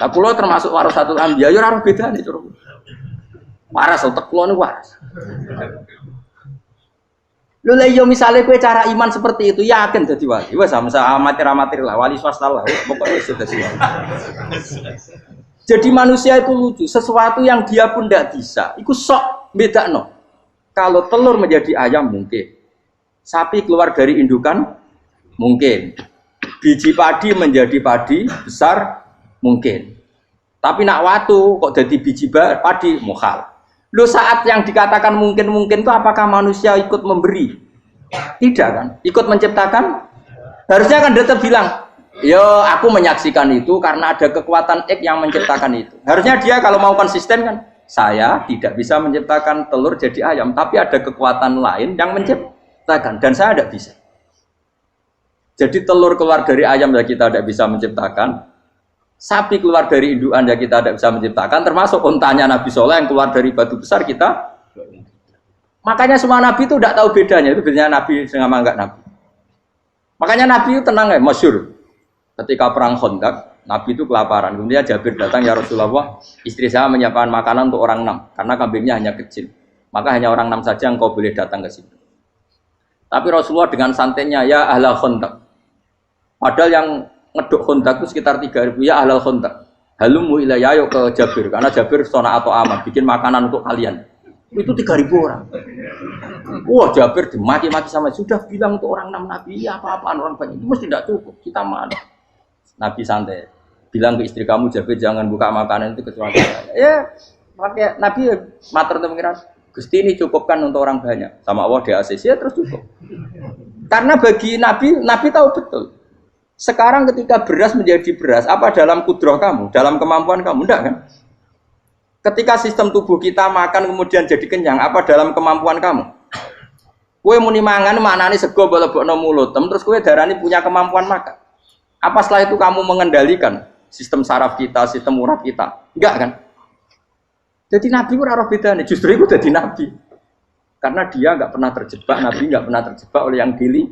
Lah kula termasuk warasatul anbiya ya ora roh bedane cara. Waras utek kula niku waras. Lho lha yo misale kowe cara iman seperti itu yakin dadi wali. Wes sama amatir-amatir lah wali swasta lah. Pokoknya wis dadi wali. Jadi manusia itu lucu, sesuatu yang dia pun tidak bisa. Iku sok bedakno. Kalau telur menjadi ayam mungkin. Sapi keluar dari indukan mungkin, biji padi menjadi padi besar mungkin, tapi nak watu kok jadi biji padi mukhal. Lo saat yang dikatakan mungkin itu apakah manusia ikut memberi? Tidak kan? Ikut menciptakan? Harusnya kan tetap bilang, yo aku menyaksikan itu karena ada kekuatan X yang menciptakan itu. Harusnya dia kalau mau konsisten kan, saya tidak bisa menciptakan telur jadi ayam, tapi ada kekuatan lain yang menciptakan. Dan saya tidak bisa. Jadi telur keluar dari ayam ya kita tidak bisa menciptakan. Sapi keluar dari indukan ya kita tidak bisa menciptakan. Termasuk untanya Nabi Soleh yang keluar dari batu besar kita. Makanya semua Nabi itu tidak tahu bedanya. Itu bedanya Nabi dengan enggak Nabi. Makanya Nabi itu tenang ya, masyhur. Ketika perang Khandaq, Nabi itu kelaparan. Kemudian Jabir datang, ya Rasulullah, istri saya menyiapkan makanan untuk orang 6. Karena kambingnya hanya kecil. Maka hanya orang 6 saja yang kau boleh datang ke sini. Tapi Rasulullah dengan santainya, ya ahlal Khandaq. Padahal yang ngeduk Khandaq itu sekitar 3.000, ya ahlal Khandaq. Halumu ilayya, ayo ke Jabir. Karena Jabir sona atau aman, bikin makanan untuk kalian. Itu 3.000 orang. Wah Jabir dimaki-maki sama, sudah bilang untuk orang 6 Nabi, ya apa-apaan orang banyak. Itu mesti tidak cukup, kita mana. Nabi santai. bilang ke istri kamu, Jabir jangan buka makanan itu kecuali saya. Ya, makanya Nabi matur teng pengiran. Gusti ini cukupkan untuk orang banyak. Sama Allah di ACC ya terus cukup. Karena bagi Nabi, Nabi tahu betul. Sekarang ketika beras menjadi beras, apa dalam kudroh kamu, dalam kemampuan kamu? Enggak kan? Ketika sistem tubuh kita makan kemudian jadi kenyang, apa dalam kemampuan kamu? Kue muni mangan maknane sego bolebokno mulut, terus kue darani punya kemampuan makan. Apa setelah itu kamu mengendalikan sistem saraf kita, sistem urat kita? Enggak kan? Jadi Nabi ora roh bedane, justru itu jadi Nabi. Karena dia enggak pernah terjebak, Nabi enggak pernah terjebak oleh yang dili.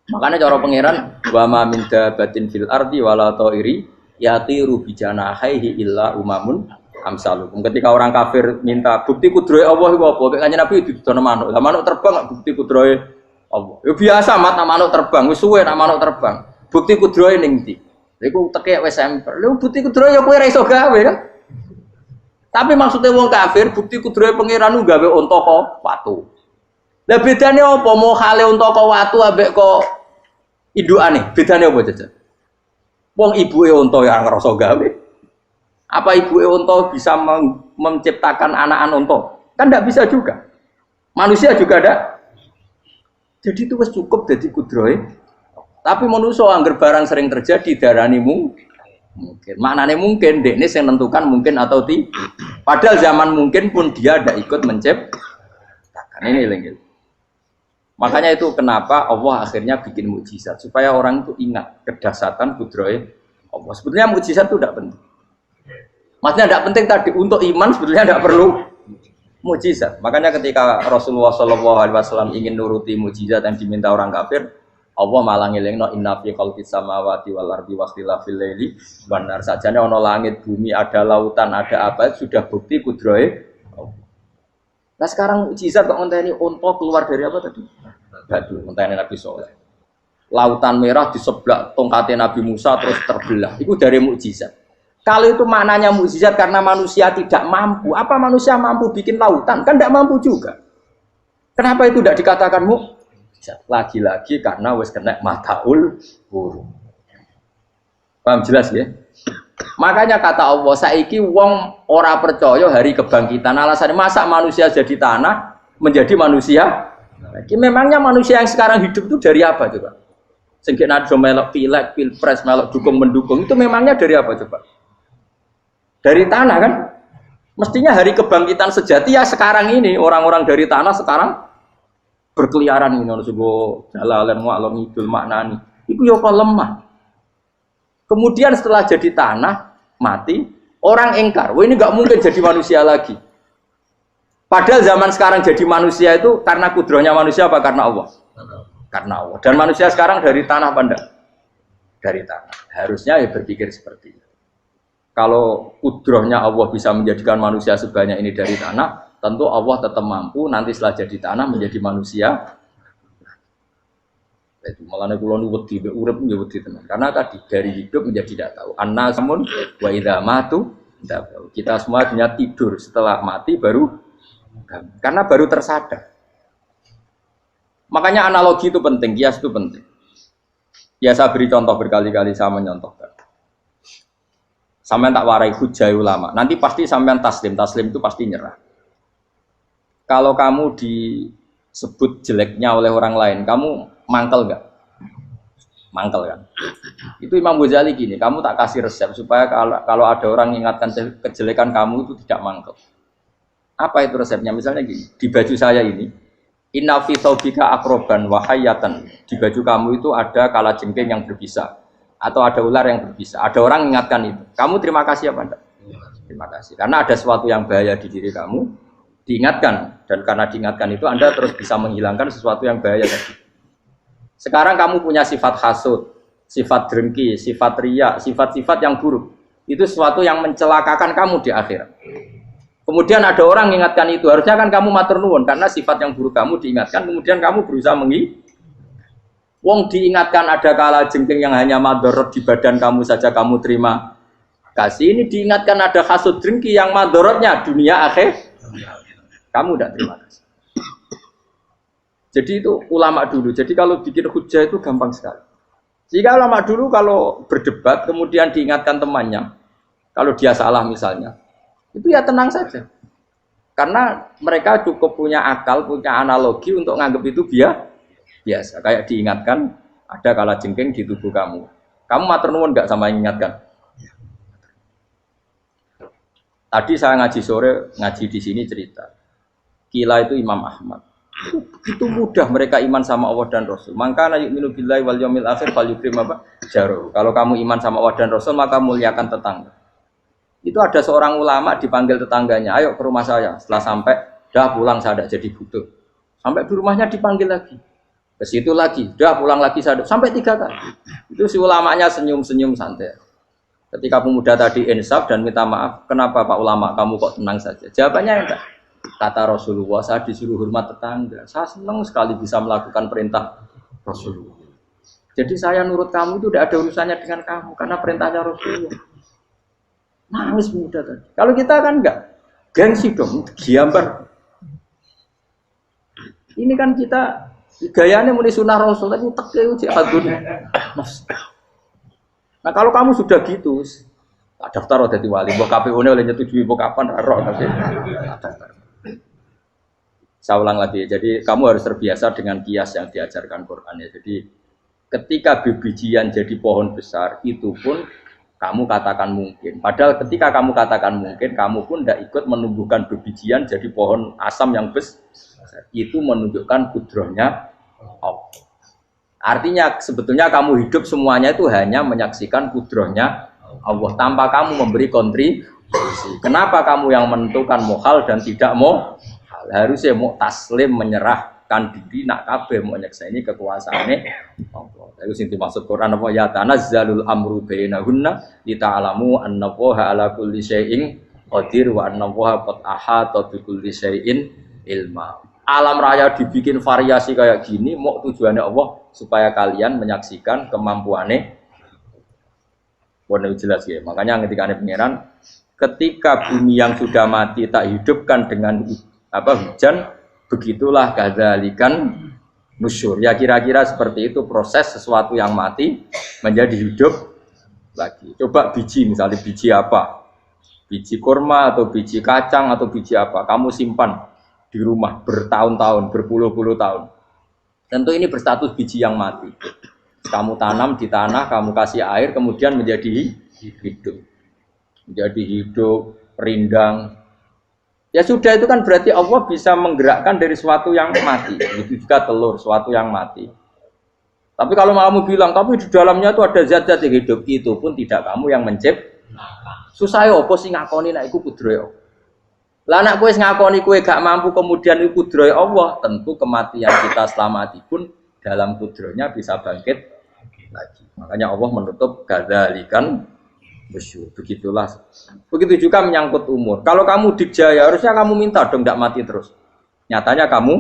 Makanya cara pangeran wa ma min dabatin fil ardi wala ta'iri yatiru bijanahihi illa umamun amsalukum. Ketika orang kafir minta bukti kudrohe Allah iku apa? Kek kanjeng Nabi didono manuk. Lah manuk terbang bukti kudrohe Allah. Ya biasa mat manuk terbang, wis suwe nak manuk terbang. Bukti kudrohe ning ndi? Iku tekek wis semper. Lha bukti kudrohe ya kowe ra iso gawe kan? Tapi maksudnya wong kafir bukti kudrohe pangeran ku gawe unta kok watu. Lah bedane apa mau hale unta kok watu ambek kok indukane? Bedane apa jajan? Wong ibuke unta ya ngrasa gawe. Apa ibuke unta bisa menciptakan anak-anak unta? Kan tidak bisa juga. Manusia juga ada. Jadi itu wis cukup dadi kudrohe. Tapi manusia angger barang sering terjadi darani mungkin. Maknane mungkin dekne sing nentukan mungkin atau tidak. Padahal zaman mungkin pun dia ada ikut menciptakan. Ini lagi. Makanya itu kenapa Allah akhirnya bikin mukjizat supaya orang itu ingat kedahsyatan kudrohe Allah. Sebetulnya mukjizat itu tidak penting. Maksudnya tidak penting tadi untuk iman sebetulnya tidak perlu mukjizat. Makanya ketika Rasulullah SAW ingin nuruti mukjizat yang diminta orang kafir, Allah malah ngelingno inna fi khalqis samawati wal ardi wakhtilafil laili wan nar. Sajane ana langit, bumi, ada lautan, ada apa sudah bukti kudrohe. Nah sekarang mukjizat kok ngenteni unta keluar dari apa tadi? Batu, ngenteni Nabi Saleh. Lautan merah di sebelah tongkatnya Nabi Musa terus terbelah. Itu dari mukjizat. Kalau itu maknanya mukjizat karena manusia tidak mampu, apa manusia mampu bikin lautan? Kan tidak mampu juga. Kenapa itu tidak dikatakan mukjizat? Lagi-lagi karena wis kena mataul burung. Paham jelas ya? Makanya kata Allah, saiki wong ora percaya hari kebangkitan. Alasannya masa manusia jadi tanah menjadi manusia? Memangnya manusia yang sekarang hidup itu dari apa coba? Sehingga nado melok pilek, pilpres, melok dukung mendukung itu memangnya dari apa coba? Dari tanah kan? Mestinya hari kebangkitan sejati ya sekarang ini orang-orang dari tanah sekarang berkeliaran ini harus go jalalan ngalor ngidul maknani. Iku yo kok lemah. Kemudian setelah jadi tanah mati, orang engkar. Wah ini nggak mungkin jadi manusia lagi. Padahal zaman sekarang jadi manusia itu karena kudrohnya manusia apa karena Allah? Karena Allah. Dan manusia sekarang dari tanah apa enggak? Dari tanah. Harusnya ya berpikir seperti itu. Kalau kudrohnya Allah bisa menjadikan manusia sebanyak ini dari tanah, tentu Allah tetap mampu nanti setelah jadi tanah menjadi manusia. Itu malah kula nu wedi urip nggih wedi tenan. Karena tadi dari hidup menjadi tidak tahu. Annasamun wa idza matu kita semua dunia tidur setelah mati baru karena baru tersadar. Makanya analogi itu penting, kias itu penting. Ya saya beri contoh berkali-kali saya menyontohkan. Sampean tak warai hujah ulama. Nanti pasti sampean taslim itu pasti nyerah. Kalau kamu disebut jeleknya oleh orang lain, kamu mangkel nggak? Mangkel kan? Itu Imam Ghazali gini, kamu tak kasih resep supaya kalau ada orang mengingatkan kejelekan kamu itu tidak mangkel. Apa itu resepnya? Misalnya gini, di baju saya ini, inna fi thawbika akroban wahayatan. Di baju kamu itu ada kalajengking yang berbisa atau ada ular yang berbisa. Ada orang mengingatkan itu. Kamu terima kasih apa enggak? Terima kasih. Karena ada sesuatu yang bahaya di diri kamu, diingatkan. Dan karena diingatkan itu Anda terus bisa menghilangkan sesuatu yang bahaya tadi. Sekarang kamu punya sifat hasud, sifat dengki, sifat riya, sifat-sifat yang buruk. Itu sesuatu yang mencelakakan kamu di akhirat. Kemudian ada orang mengingatkan itu, harusnya kan kamu matur nuwun karena sifat yang buruk kamu diingatkan, kemudian kamu berusaha wong diingatkan ada kalajengking yang hanya madorot di badan kamu saja kamu terima kasih. Ini diingatkan ada hasud dengki yang madorotnya dunia akhir, kamu tidak terima kasih. Jadi itu ulama dulu. Jadi kalau bikin hujah itu gampang sekali. Jika ulama dulu kalau berdebat kemudian diingatkan temannya, kalau dia salah misalnya, itu ya tenang saja. Karena mereka cukup punya akal, punya analogi untuk nganggap itu biasa. Kayak diingatkan, ada kalajengking di tubuh kamu. Kamu matur nuwun nggak sama yang ingatkan? Tadi saya ngaji sore, ngaji di sini cerita. Kila itu Imam Ahmad. Begitu mudah mereka iman sama Allah dan Rasul. Maka na yu'minu billahi wal yaumil akhir falyukrim apa? Jaruh. Kalau kamu iman sama Allah dan Rasul, maka muliakan tetangga. Itu ada seorang ulama dipanggil tetangganya, ayo ke rumah saya. Setelah sampai, dah pulang saya tidak jadi butuh. Sampai di rumahnya dipanggil lagi. Ke situ lagi, dah pulang lagi saya sampai 3 kali. Itu si ulamanya senyum-senyum santai. Ketika pemuda tadi insaf dan minta maaf, kenapa Pak Ulama kamu kok tenang saja? Jawabannya enggak. Kata Rasulullah, saya disuruh hormat tetangga. Saya senang sekali bisa melakukan perintah Rasulullah. Jadi saya nurut kamu itu tidak ada urusannya dengan kamu, karena perintahnya Rasulullah. Nangis pemuda tadi. Kalau kita kan enggak, gengsi dong, giambar. Ini kan kita gayanya muni sunnah Rasul, tapi teknya jihadun. Nah kalau kamu sudah gitu, tak daftar udah wali, buat KPU-nya oleh nyetujui, buat kapan roh nanti. Saya ulang lagi, jadi kamu harus terbiasa dengan kias yang diajarkan Quran ya. Jadi ketika bibijian jadi pohon besar, itu pun kamu katakan mungkin. Padahal ketika kamu katakan mungkin, kamu pun tidak ikut menumbuhkan bibijian jadi pohon asam yang besar. Itu menunjukkan kudrohnya Allah. Artinya sebetulnya kamu hidup semuanya itu hanya menyaksikan kudrohnya Allah tanpa kamu memberi kontribusi. Kenapa kamu yang menentukan mohal dan tidak mau? Harusnya mau taslim menyerahkan diri nak kabeh mau nyekseni kekuasaane Allah. Itu sing dimaksud Quran apa ya tanazzalul amru bainahunna lita'lamu annallaha ala kulli syai'in qadir wa annallaha qad ahata bi kulli syai'in ilma. Alam raya dibikin variasi kayak gini mau tujuannya Allah supaya kalian menyaksikan kemampuannya. Warna jelas ya. Makanya ketika ada pangeran, ketika bumi yang sudah mati tak hidupkan dengan hujan, begitulah kadzalikan nusyur. Ya kira-kira seperti itu proses sesuatu yang mati menjadi hidup lagi. Coba biji, misalnya biji apa? Biji kurma atau biji kacang atau biji apa? Kamu simpan di rumah bertahun-tahun, berpuluh-puluh tahun. Tentu ini berstatus biji yang mati. Kamu tanam di tanah, kamu kasih air, kemudian menjadi hidup. Menjadi hidup, rindang. Ya sudah, itu kan berarti Allah bisa menggerakkan dari sesuatu yang mati. Itu juga telur, sesuatu yang mati. Tapi kalau kamu bilang, tapi di dalamnya itu ada zat-zat yang hidup, itu pun tidak kamu yang menciptakan. Susah ya, apa sih ngakoni nak iku kudrohe Allah. Lah anak kowe ngakoni kowe gak mampu kemudian iku kudrohe Allah, tentu kematian kita setelah mati pun dalam kudrohnya bisa bangkit lagi. Makanya Allah menutup kadzalikan nusyur. Begitulah. Begitu juga menyangkut umur. Kalau kamu dijaya, harusnya kamu minta dong tidak mati terus. Nyatanya kamu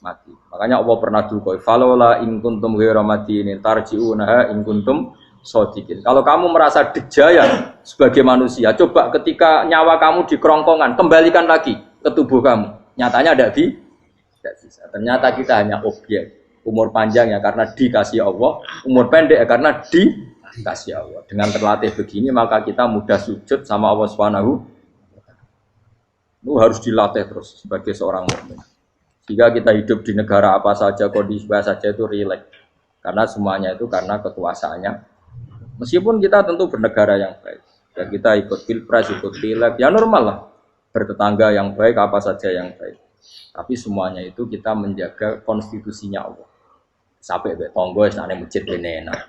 mati. Makanya Allah pernah dukoi. Falola in kuntum ghairu madinin tarji'unaha in kuntum shodiqin. Kalau kamu merasa dijaya sebagai manusia, coba ketika nyawa kamu di kerongkongan, kembalikan lagi ke tubuh kamu. Nyatanya tidak bisa. Ternyata kita hanya objek. Umur panjang ya karena dikasih Allah, umur pendek ya karena dikasih Allah. Dengan terlatih begini maka kita mudah sujud sama Allah Subhanahu. Itu harus dilatih terus sebagai seorang mukmin. Jika kita hidup di negara apa saja, kondisi apa saja itu rileks. Karena semuanya itu karena kekuasaannya. Meskipun kita tentu bernegara yang baik. Dan kita ikut pilpres, ikut pileg, ya normal lah. Bertetangga yang baik, apa saja yang baik. Tapi semuanya itu kita menjaga konstitusinya Allah. Sampai tonggo senane masjid kene enak.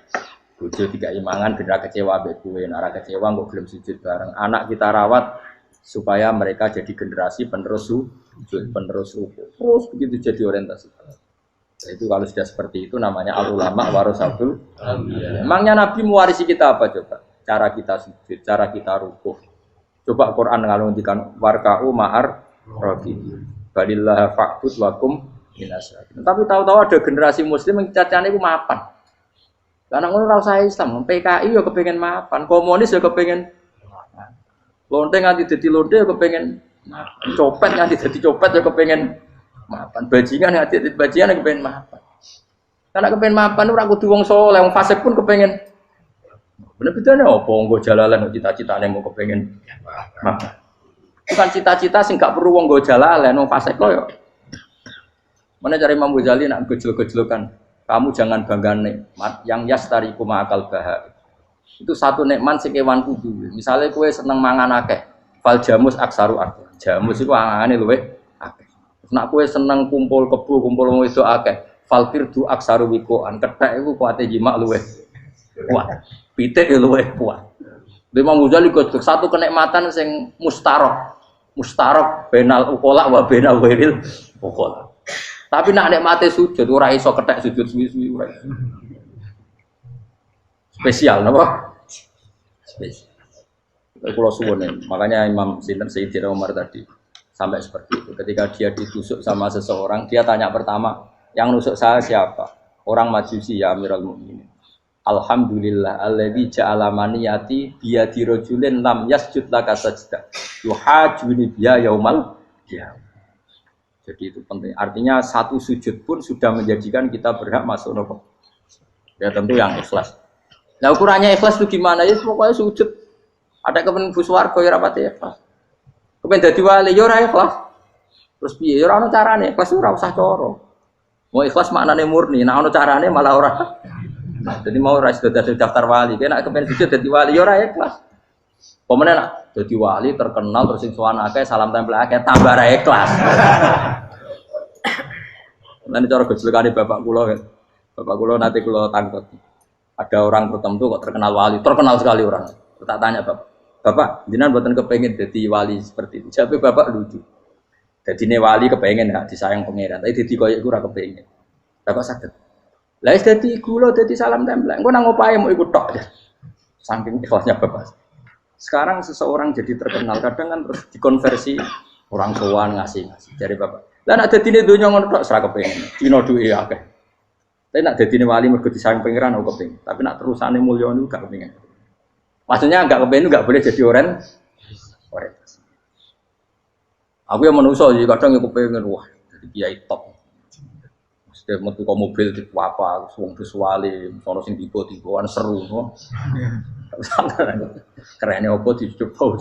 Bojo tiga imangan bener kecewa mbek kowe, nek kecewa kok gelem sujud bareng. Anak kita rawat supaya mereka jadi generasi penerus sujud, penerus rukuk. Terus begitu jadi orientasi. Nah, itu kalau sudah seperti itu namanya al-ulama warasatul anbiya. Emangnya Nabi mewarisi kita apa coba? Cara kita sujud, cara kita rukuk. Coba Quran ngalundikan warka'u ma'ar rafiqin. Balillah fa'bud wakum minasyakin. Tapi tahu-tahu ada generasi muslim yang cacane iku mapan. Lah nek ngono ora usah Islam, PKI ya kepengin mapan, komunis ya kepengin mapan. Lonte nganti dadi lonte ya kepengin mapan. Copet nganti dadi copet ya kepengin mapan. Bajingan nganti dadi bajingan ya kepengin mapan. Karena kepengen mapan ora kudu wong saleh, wong fasik pun kepengen. Bener-bener apa nggo jalalan cita-citane mau kepengen mapan. Bukan cita-cita sing gak perlu wong nggo jalalan, wong fasik kok yo. Mana cari Imam Ghazali nak gejol-gejolokan. Kamu jangan bangga nikmat yang yastariku ma'akal baha. Itu satu nikmat sing kewan kudu. Misalnya kowe seneng mangan akeh, fal jamus aksaru akeh. Jamus iku angane luwih akeh. Nek kowe seneng kumpul kebo, kumpul wedok akeh, fal firdu aksaru wikoan. Kethek iku kuwate jimak luwih kuat. Pitik luwih kuat. Imam Ghazali kok satu kenikmatan sing mustarok. Mustarok benal ukola wa benal wiril ukola. Tapi nak nikmate sujud ora iso kethek sujud suwi-suwi ora. Spesial napa? Spesial. Kalau suwun makanya Imam Sinten Sayyidina Umar tadi sampai seperti itu. Ketika dia ditusuk sama seseorang, dia tanya pertama, yang nusuk saya siapa? Orang Majusi ya Amirul Mukminin. Alhamdulillah alladzi ja'ala maniyati biyadi rajulin lam yasjud laka sajdah. Yuhajuni biya yaumal qiyamah. Jadi itu penting. Artinya satu sujud pun sudah menjadikan kita berhak masuk neraka. Ya tentu yang ikhlas. Nah ukurannya ikhlas itu gimana? Ya pokoknya sujud. Ada kepen buswarga ya rapati ikhlas. Kepen dadi wali ya ora ikhlas. Terus piye? Ya ora ono carane. Ikhlas ora usah cara. Mau ikhlas maknane murni, nek ono carane malah ora. Jadi mau ora daftar wali. Nek kepen sujud dadi wali ya ora ikhlas. Pemene nak dadi wali terkenal terus sing sowan akeh salam tempel akeh tambah ra ikhlas. Nanti cara gejolakane bapak kula kan. Bapak kula nanti kula tangkep. Ada orang tertentu kok terkenal wali, terkenal sekali orang. Tak tanya bapak, jenengan mboten kepengin dadi wali seperti itu. Jawabe bapak lucu. Dadine wali kepengin gak disayang pangeran, tapi dadi koyo iku ora kepengin. Bapak saged. Lah wis dadi kula dadi salam tempel. Engko nang opahe mau ikut tok. Saking ikhlasnya bapak. Sekarang seseorang jadi terkenal, kadang kan terus dikonversi orang sowan ngasih. Dari bapak. Lah nek dadine donya ngono tok ora kepengin. Dino duwe akeh. Tapi nak dadine wali mergo disayang pangeran aku kepengin. Tapi nak terusane mulya niku gak kepengin. Maksudnya enggak kepengin enggak boleh jadi oren. Aku yang manusa iki kadang yo kepengin wah jadi kiai top. Mesti metu kok mobil di apa wong visuale, sono sing tiba-tiba seru no. Kerene opo dicoba.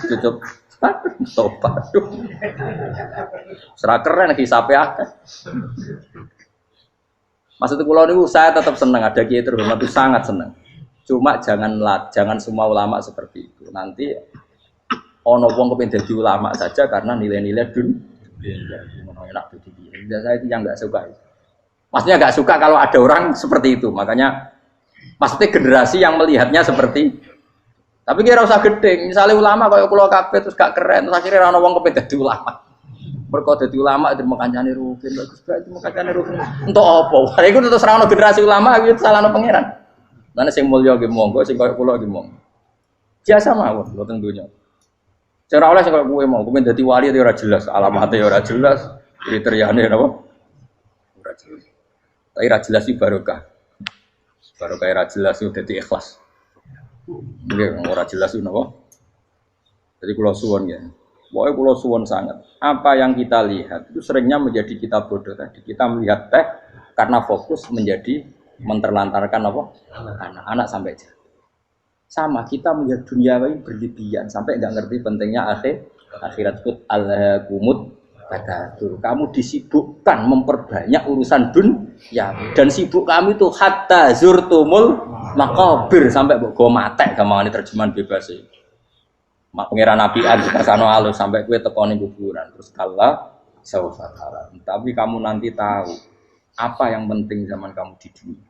Cucuk tobat. Serah keren hisape akeh. Maksud kula niku saya tetap senang ada kiai terhormat itu sangat senang. Cuma jangan semua ulama seperti itu. Nanti ono wong kepengin dadi ulama saja karena nilai-nilai enak dadi kiai. Saya itu yang enggak suka. Maksudnya enggak suka kalau ada orang seperti itu. Makanya maksudnya generasi yang melihatnya seperti tapi kira usah gede. Misalnya ulama kaya kula kabeh terus gak keren, terus akhirnya ana wong kepengin dadi ulama. Mergo dadi ulama terima kancane rugen, bagus banget terima kancane rugen. Entuk apa? Iku terus ora ono generasi ulama iki salahno pangeran. Lan sing mulya nggih monggo, sing kaya kula nggih monggo. Biasa mawon mboten donya. Sing ora oleh sing kaya kowe mau, kowe dadi wali ora jelas, alamate ora jelas, kriteriane napa? Ora jelas. Tapi ora jelas iki barokah. Barokah ora jelas iku dadi ikhlas. Nggih ora jelas iku napa? Jadi kula suwun ya. Pokoknya kula suwun sangat. Apa yang kita lihat itu seringnya menjadi kita bodoh tadi. Kita melihat teh karena fokus menjadi menterlantarkan apa? Anak-anak sampai jatuh. Sama kita melihat dunia ini berlebihan sampai enggak ngerti pentingnya akhirat kut alhaqumut takatsur. Kamu disibukkan memperbanyak urusan dunia dan sibuk kamu itu hatta zurtumul maqabir sampai mbok go matek gamane terjemahan bebas iki. Pangeran nabian di kasano alus sampai kue teko ning kuburan terus kala saufatara. Tapi kamu nanti tahu apa yang penting zaman kamu di dunia.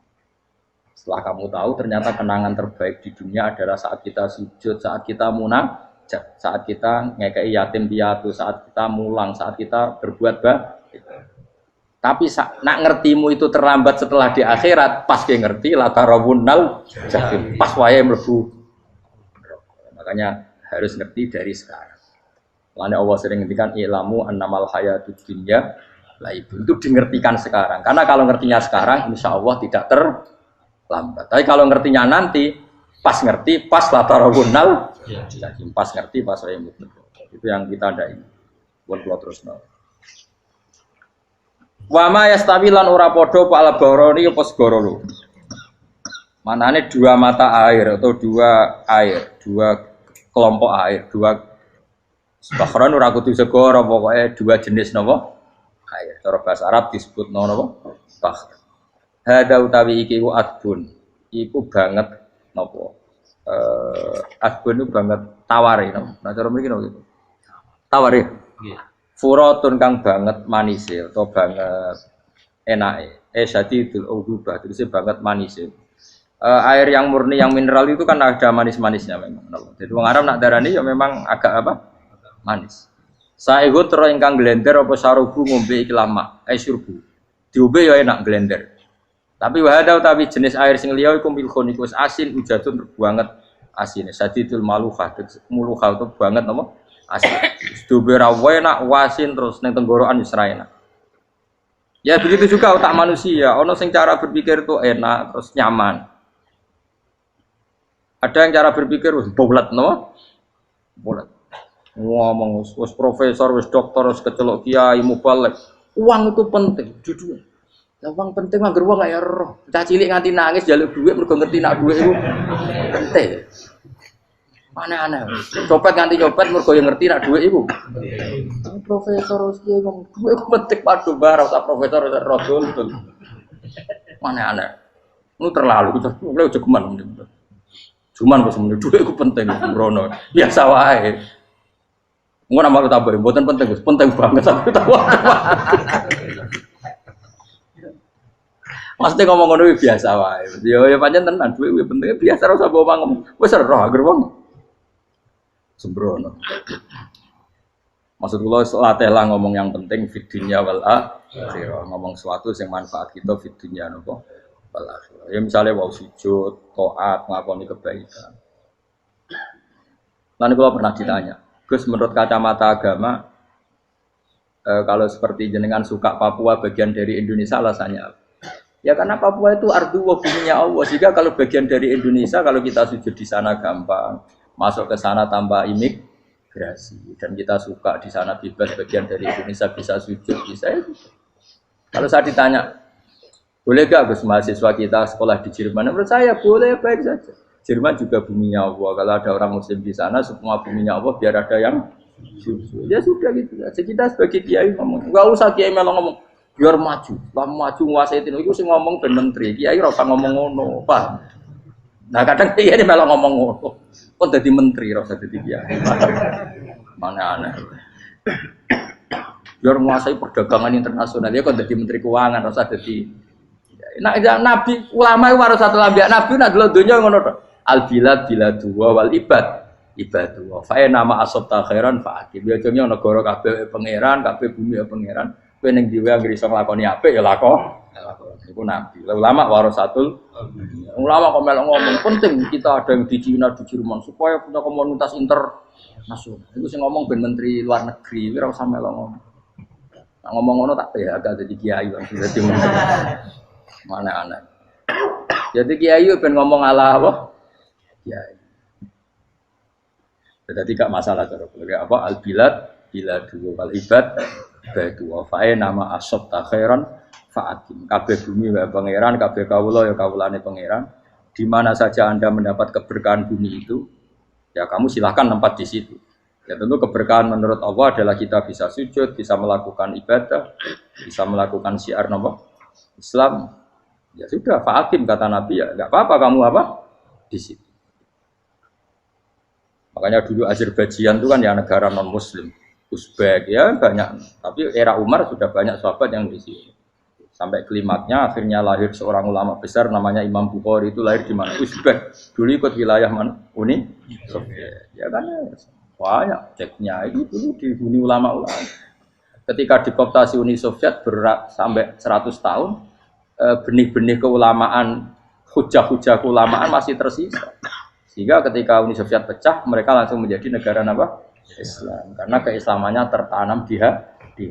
Setelah kamu tahu ternyata kenangan terbaik di dunia adalah saat kita sujud, saat kita munajat, saat kita ngekei yatim piatu, saat kita mulang, saat kita berbuat baik. Tapi nak ngertimu itu terlambat setelah di akhirat, pas ke ngerti la tarawunnal jahim, pas wae mlebu. Makanya harus ngerti dari sekarang. Lainnya Allah sering ngertikan ilamu annamal hayatud dunya lah itu dingertikan sekarang. Karena kalau ngertinya sekarang, insya Allah tidak terlambat. Tapi kalau ngertinya nanti, pas ngerti, pas latarawunnal, pas ngerti, pas saya mutlak. Itu yang kita ada ini. Buat terus. Wa ma yastawi lan ora padha apa al-bahrani apa segara loro. Manane dua mata air atau dua air, dua kelompok air, dua bahron ora kudu segara pokoke dua jenis napa? Air. Cara bahasa Arab disebut napa? Bahr. Hada utawi iki ku adbun. Iku banget napa? Adbun itu banget tawar ya. Nah cara mriki napa gitu. Tawar ya. Nggih. Furatun kang banget manis atau banget enake. Syadidul ubah terus banget manis. Air yang murni yang mineral itu kan ada manis-manisnya memang. Jadi wong Arab nak darani ya memang agak apa? Manis. Saehu terus ingkang glender apa sarubu ngombe iki lama, syurbu. Diombe ya enak glender. Tapi wahada utawi jenis air sing liya iku milkhun iku asin ujatun banget asine. Sadidul maluhah, muluhah itu banget napa? Asin. Diombe ra enak wasin terus ning tenggorokan wis ra enak. Ya begitu juga otak manusia, ono sing cara berpikir itu enak terus nyaman. Ada yang cara berpikir wis bulat no? Bulat. Ngomong wis profesor, wis dokter, wis kecelok kiai mubalek. Uang itu penting, jujur. Ya uang penting anggar uang kaya roh. Cah cilik nganti nangis njaluk dhuwit mergo ngerti nak dhuwit iku penting. Aneh-aneh. Copet nganti copet mergo yang ngerti nak dhuwit iku. Profesor wis kiai ngomong dhuwit penting padha bar ora profesor ora rodol. Aneh-aneh. Lu terlalu mulai aja geman. Cuman kok semeneh dhuwit iku penting sembrono. Biasa wae. Ngono nama lu tambah mboten penting, penting banget aku tahu. Mesti ngomong ngono biasa wae. Ya pancen tenan dhuwit penting biasa ora usah bawa ngomong. Wis roh agar wong sembrono. Maksud kula latihlah ngomong yang penting fid dunya wal akhirah. Ngomong sesuatu yang manfaat kita fid dunya napa wal akhirah. Ya misalnya wau sujud, taat, ngakoni kebaikan. Nanti kula pernah ditanya, Gus menurut kacamata agama kalau seperti jenengan suka Papua bagian dari Indonesia alasannya apa? Ya karena Papua itu ardu wa buminya Allah. Jika kalau bagian dari Indonesia kalau kita sujud di sana gampang, masuk ke sana tanpa imigrasi dan kita suka di sana bebas bagian dari Indonesia bisa sujud bisa ya. Kalau saya ditanya, boleh gak Gus mahasiswa kita sekolah di Jerman? Menurut saya boleh baik saja. Jerman juga buminya Allah. Kalau ada orang Muslim di sana, semua buminya Allah biar ada yang ya sudah gitu. Jadi kita sebagai kiai ngomong, nggak usah kiai malah ngomong biar maju, maju nguasai itu sih ngomong ben menteri. Kiai ora usah ngomong ngono, Pak. Nah kadang kiai malah ngomong ngono. Kok jadi menteri ora usah jadi kiai. Mana aneh. Biar menguasai perdagangan internasional ya kok jadi menteri keuangan ora usah jadi. Nah, nabi ulama itu harus satu lambiak nabi nak dulu dunia ngono to. Al bilad biladu wal ibad ibadu. Fa nama asabta khairan fa akib. Ya jenenge negara kabeh pangeran, kabeh bumi pangeran. Kowe ning dhewe anggere iso nglakoni apik ya lakon. Iku nabi. Ulama warasatul ulama kok melok ngomong penting kita ada yang di Cina di Jerman supaya punya komunitas internasional. Iku sing ngomong ben menteri luar negeri ora usah melok ngomong. Nah, ngomong ngono tak agak jadi kiai kan dadi menteri. Mana aneh. Jadi kiai ben ngomong ala apa? Kiai. Jadi gak masalah cara apa al bilad biladu wal ibad badu wa fa nama asab ta khairan fa'atim. Kabeh bumi wae pangeran, kabeh kawula ya kawulane pangeran. Di mana saja Anda mendapat keberkahan bumi itu, ya kamu silahkan tempat di situ. Ya tentu keberkahan menurut Allah adalah kita bisa sujud, bisa melakukan ibadah, bisa melakukan syiar nama Islam. Ya sudah, fa'akim kata Nabi ya, enggak apa-apa kamu apa di situ. Makanya dulu Azerbaijan itu kan ya negara non Muslim, Uzbek ya banyak. Tapi era Umar sudah banyak sahabat yang di sini. Sampai klimaknya akhirnya lahir seorang ulama besar namanya Imam Bukhari itu lahir di mana? Uzbek. Dulu ikut wilayah mana? Uni Soviet. Ya kan ya, banyak ceknya itu dulu dihuni ulama-ulama. Ketika dikooptasi Uni Soviet berat sampai 100 tahun. Benih-benih keulamaan, hujah-hujah keulamaan masih tersisa. Sehingga ketika Uni Soviet pecah, mereka langsung menjadi negara apa? Islam. Karena keislamannya tertanam di hati.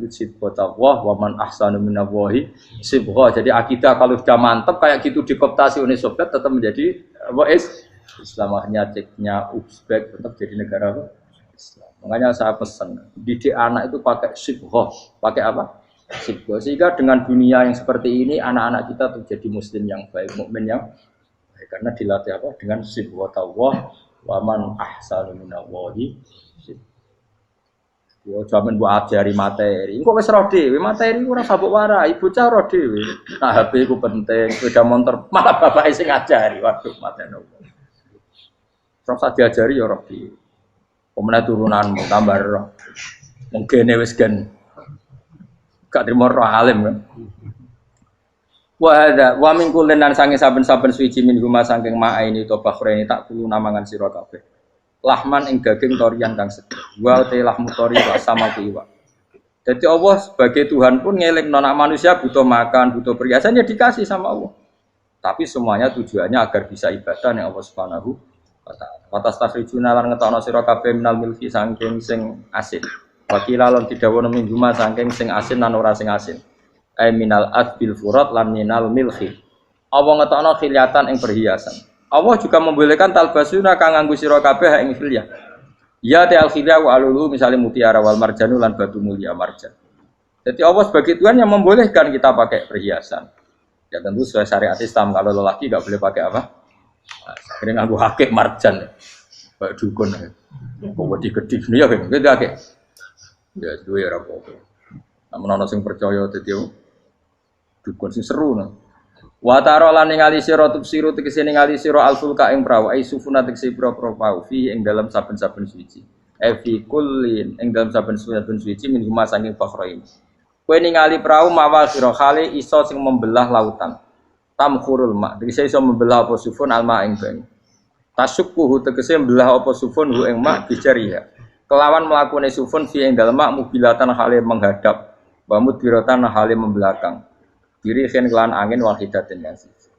Sibghatullah wa man ahsanu minallahi sibghah. Jadi akidah kalau sudah mantap kayak gitu dikooptasi Uni Soviet tetap menjadi apa? Islam. Akhirnya ceknya Uzbek tetap jadi negara apa? Islam. Makanya saya pesan, didik anak itu pakai sibghah. Pakai apa? Sehingga dengan dunia yang seperti ini anak-anak kita tuh jadi muslim yang baik, mukmin yang baik karena dilatih apa? Dengan sibghatullah wa man ahsanu minallahi. Yo jaman mbok ajari materi. Engko wis roh dhewe, materi ora sabuk warai, bocah roh dhewe. Nah, HP ku penting, sepeda motor malah bapake sing ngajari. Waduh, mateni. Terus sak diajari ya roh dhewe. Pemene turunanmu tambah roh. Mungkin wis gen gak trimo roh alim kan. Wa min kullin lan sange saben-saben suci min guma saking ma'aini to bakhreni tak kulo namangan sira kabeh. Lahman ing daging torian kang seger. Wa te lahmu tori wa sama iwa. Jadi Allah sebagai Tuhan pun ngelingno nek manusia butuh makan, butuh perhiasan ya dikasih sama Allah. Tapi semuanya tujuannya agar bisa ibadah ning Allah Subhanahu wa taala. Watas tasrijuna lan ngetokno sira kabeh minal milki saking sing asin. Wakila lan didhawuhna minggu ma saking sing asin lan ora sing asin. Ai minal adbil furat lan minal milki. Allah ngetokno khilyatan ing perhiasan. Allah juga membolehkan talbasuna kang nganggo sira kabeh ing khilyah. Ya ta'al khilyah wa alulu misalnya mutiara wal marjanu lan batu mulia marjan. Jadi Allah sebagai Tuhan yang membolehkan kita pakai perhiasan. Ya tentu sesuai syariat Islam, kalau lelaki enggak boleh pakai apa? Akhirnya nganggo hakik marjan. Kayak dukun. Kok digedhi ya gitu akeh. Ya duwe ora apa-apa. Namun ana sing percaya dadi dukun sing seru nah. Wa taro lan ningali sira tubsiru tegese ningali sira alfulka ing prawa ai sufuna tegese pro-pro pau fi ing dalam saben-saben suci. Fi kullin ing dalam saben-saben suci min huma saking fakhrain. Kowe ningali prau mawa sira khali iso sing membelah lautan. Tamkhurul ma tegese iso membelah apa sufun alma ing banyu. Tasukkuhu tegese membelah apa sufun hu ing ma bijariha. Kelawan mlakune sufun fi ing dalem mak mubilatan hale menghadap wa mudbiratan hale membelakang. Diri khen kelan angin wahidatin yang siji.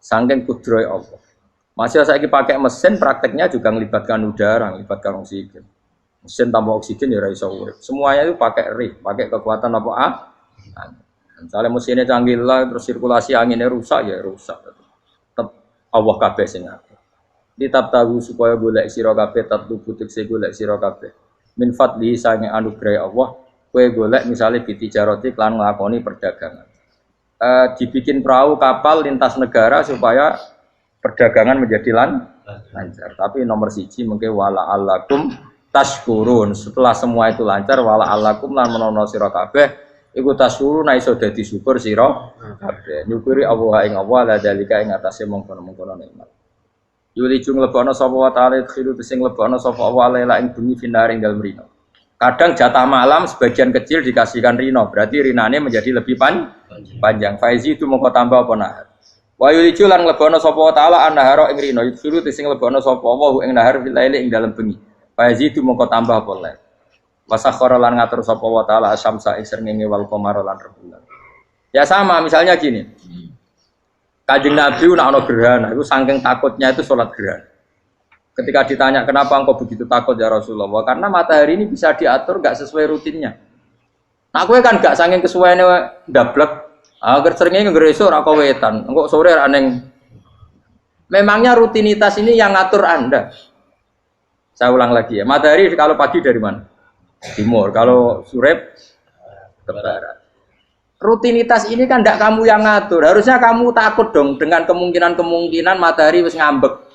Saking kudrohe Allah. Masih saiki pakai mesin prakteknya juga melibatkan udara, melibatkan oksigen. Mesin tanpa oksigen ya ora iso urip. Semuanya itu pakai rig, pakai kekuatan apa Misalnya mesinnya canggih lah, terus sirkulasi anginnya rusak ya rusak. Tetap Allah kabeh sing ngatur. Kitab tahu supaya golek sira kabeh tatlu butik se golek sira kabeh. Min fadli sange anugerah Allah. Kue golek misalnya bitijaroti klan nglakoni perdagangan. Dibikin perahu kapal lintas negara supaya perdagangan menjadi lancar. Tapi nomor siji mungkin wala alakum tashkurun. Setelah semua itu lancar wala alakum lan menono sira kabeh iku tashkurun iso dadi syukur sira kabeh. Nyukuri Allah ing Allah la dalika ing atase mongkon-mongkon nikmat. Yuli jung lebono sapa wa ta'ala khiru sing lebono sapa Allah lela ing bumi finaring dalem rino. Kadang jatah malam sebagian kecil dikasihkan rino, berarti rinane menjadi lebih panjang. Faizi itu mongko tambah apa nahar. Wa yulicu lan lebono sapa taala annahara ing rino, yusuru sing lebono sapa wa ing nahar fil laili ing dalem bengi. Faizi itu mongko tambah apa lain. Wasakhara lan ngatur sapa wa taala asyamsa ing srengenge wal qamara lan rembulan. Ya sama, misalnya gini. Kanjeng Nabi nek ana gerhana, itu saking takutnya itu salat gerhana. Ketika ditanya kenapa engkau begitu takut ya Rasulullah, karena matahari ini bisa diatur gak sesuai rutinnya. Nah, gue kan gak saking kesuaiannya ndablek. Agar seringnya ngeresuk ora wetan, engko sore aneh. Memangnya rutinitas ini yang ngatur Anda. Saya ulang lagi ya. Matahari kalau pagi dari mana? Timur. Kalau sore ke barat. Rutinitas ini kan ndak kamu yang ngatur. Harusnya kamu takut dong dengan kemungkinan matahari wis ngambek.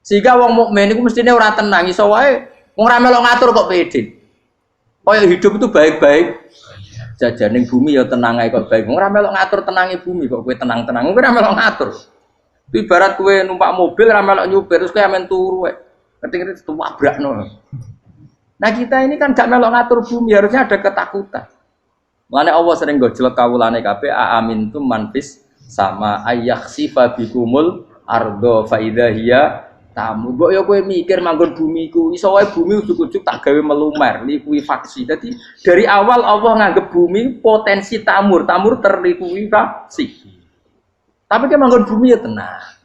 Sehingga wong mukmin iku mestine ora tenang, iso wae wong ora melok ngatur kok pede. Kaya hidup itu baik-baik. Jajaning bumi ya tenang ae kok baik. Wong ora melok ngatur tenange bumi kok kowe tenang-tenang. Kowe ora melok ngatur. Ibarat kowe numpak mobil ora melok nyupir terus kowe amen turu wae. Keting-keting tabrakno. Nah, kita ini kan gak melok ngatur bumi, harusnya ada ketakutan. Mane Allah sering gojlek kawulane kabeh aamintum manfis sama ayakhsifa bikumul ardo fa idza hiya tamu. Mbok ya kowe mikir manggon bumi ku iso wae bumi ujug-ujug tak gawe melumer, likuifaksi. Jadi dari awal Allah nganggep bumi potensi tamur terlikuifaksi. Tapi kan manggon bumi ya tenang.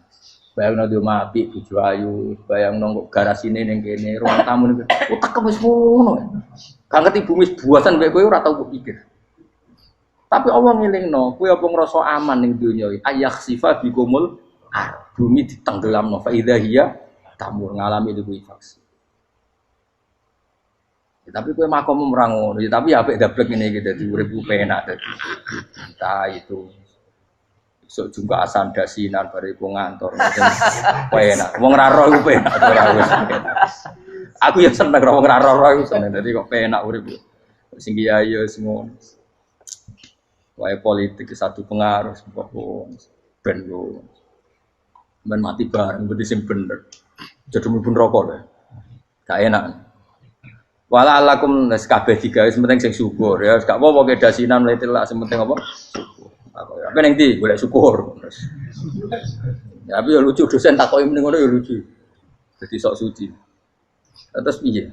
Bayangno di omah apik bojo ayu, bayangno kok garasine ning kene, ruang tamu niku. Utek wis ngono. Gak ngerti bumi buasan kowe ora tau pikir. Tapi Allah ngelingno, kowe apa ngrasa aman ning donya iki? Ayakhsifa bikumul bumi ditenggelamno fa idza hiya tamur ngalami likuifaksi. Tapi kowe makom ora ngono, tapi apik dablek ngene iki dadi urip ku penak dadi. Entah itu sok juga asan dasinan bariku ngantor. Penak. Wong ra roh iku penak ora wis. Aku ya seneng wong ra roh iku seneng dadi kok penak urip. Sing kiai ya semua. Wae politik satu pengaruh kok ben yo. Ben mati bareng berarti sing bener. Jadi mlebu neraka lho. Gak enak. Wala alakum nas kabeh digawe penting sing syukur ya gak apa-apa ke dasinan mletil lah penting apa syukur. Apa ning ndi golek syukur. Ya tapi ya lucu dosen takoki mending ngono ya lucu. Jadi sok suci. Terus piye?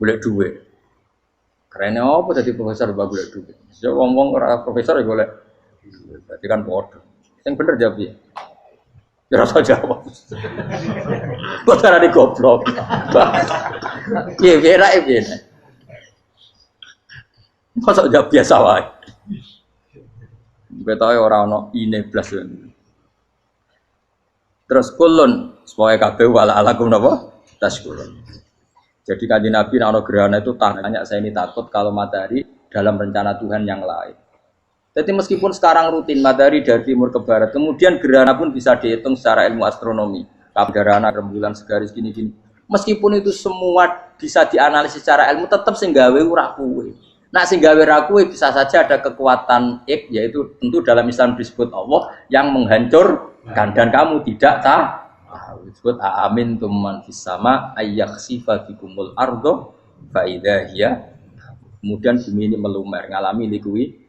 Golek dhuwit. Karena apa dadi profesor bab golek dhuwit. Ya wong-wong ora profesor ya golek. Berarti kan padha. Sing bener jawab piye? Ya rasa jawab. Kok carane goblok. Piye piye. Masa jawab biasa wae. Betahe ora ana ine blas. Terus kulun supaya kabeh wala alakum napa? Taskulun. Jadi kanjeng Nabi ana gerhana itu tanya saya ini takut kalau matahari dalam rencana Tuhan yang lain. Jadi meskipun sekarang rutin matahari dari timur ke barat, kemudian gerhana pun bisa dihitung secara ilmu astronomi. Gerhana rembulan segaris gini-gini. Meskipun itu semua bisa dianalisis secara ilmu, tetap sing gawe ora kuwe. Nah sing gawe ra kuwe bisa saja ada kekuatan yaitu tentu dalam Islam disebut Allah yang menghancurkan dan kamu tidak tahu. Disebut amin tumman fis sama ayyakhsifa bikumul ardo fa idza hiya. Kemudian bumi ini melumer ngalami likui.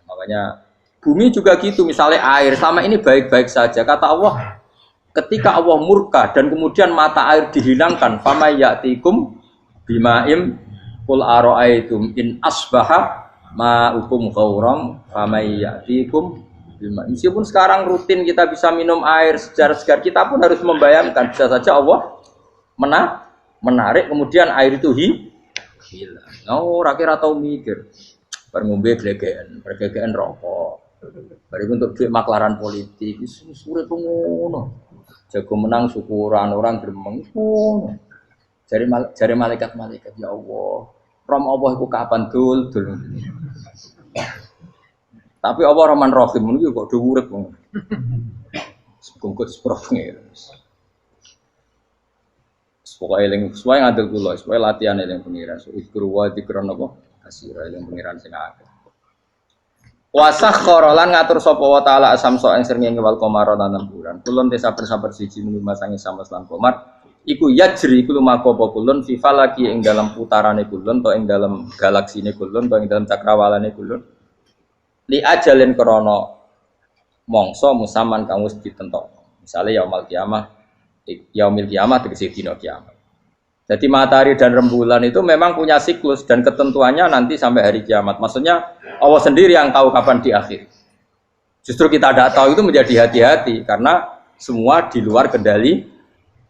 Makanya bumi juga gitu, misalnya air selama ini baik-baik saja. Kata Allah, ketika Allah murka dan kemudian mata air dihilangkan, fama ya'tikum bima'im qul ara'aitum in asbaha ma'ukum ghauram fama ya'tikum bima'im. Meskipun sekarang rutin kita bisa minum air segar-segar, kita pun harus membayangkan bisa saja Allah menarik kemudian air itu hilang. Oh, rakyat atau mikir. Ngombe glegeken rokok. Bariku untuk duit maklaran politik, sure ngono. Jago menang syukuran orang gremeng ngono. Jare malaikat ya Allah. Rom Allah iku kapan dul. Tapi Allah Rahman Rahim niku kok do urip ngono. Sekungkut sprofne. Pokoke eling suwe ngandel kula, suwe latihan eling pengiran. Ikru wa dikron apa? Asira yang pengiran sing akeh. Wasakhkhara lan ngatur sapa wa taala asamso ing srengenge wal qamara lan bulan. Kulun desa sabar siji mung masangi samas lan qamar. Iku yajri iku lumaku apa kulun fi falaki ing dalam putarane kulun to ing dalam galaksine kulun to ing dalam cakrawalane kulun. Li ajalin krana mangsa musaman kang wis ditentokno. Misale yaumul kiamah tegese dina kiamat. Jadi matahari dan rembulan itu memang punya siklus dan ketentuannya nanti sampai hari kiamat. Maksudnya Allah sendiri yang tahu kapan di akhir. Justru kita tidak tahu itu menjadi hati-hati karena semua di luar kendali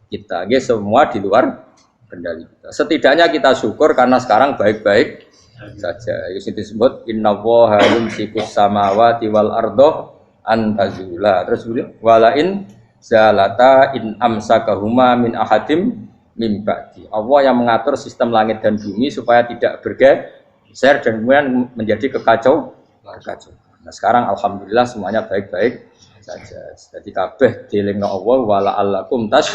kita. Semua di luar kendali kita. Setidaknya kita syukur karena sekarang baik-baik saja. Itu disebut innallaha yumsikus samawati wal ardo an tazula. Terus walain zalata in amsakahuma min ahadim mimbati. Allah yang mengatur sistem langit dan bumi supaya tidak bergeser dan kemudian menjadi kekacauan. Nah sekarang alhamdulillah semuanya baik-baik saja. Jadi kabeh dielingno Allah wala allakum tas.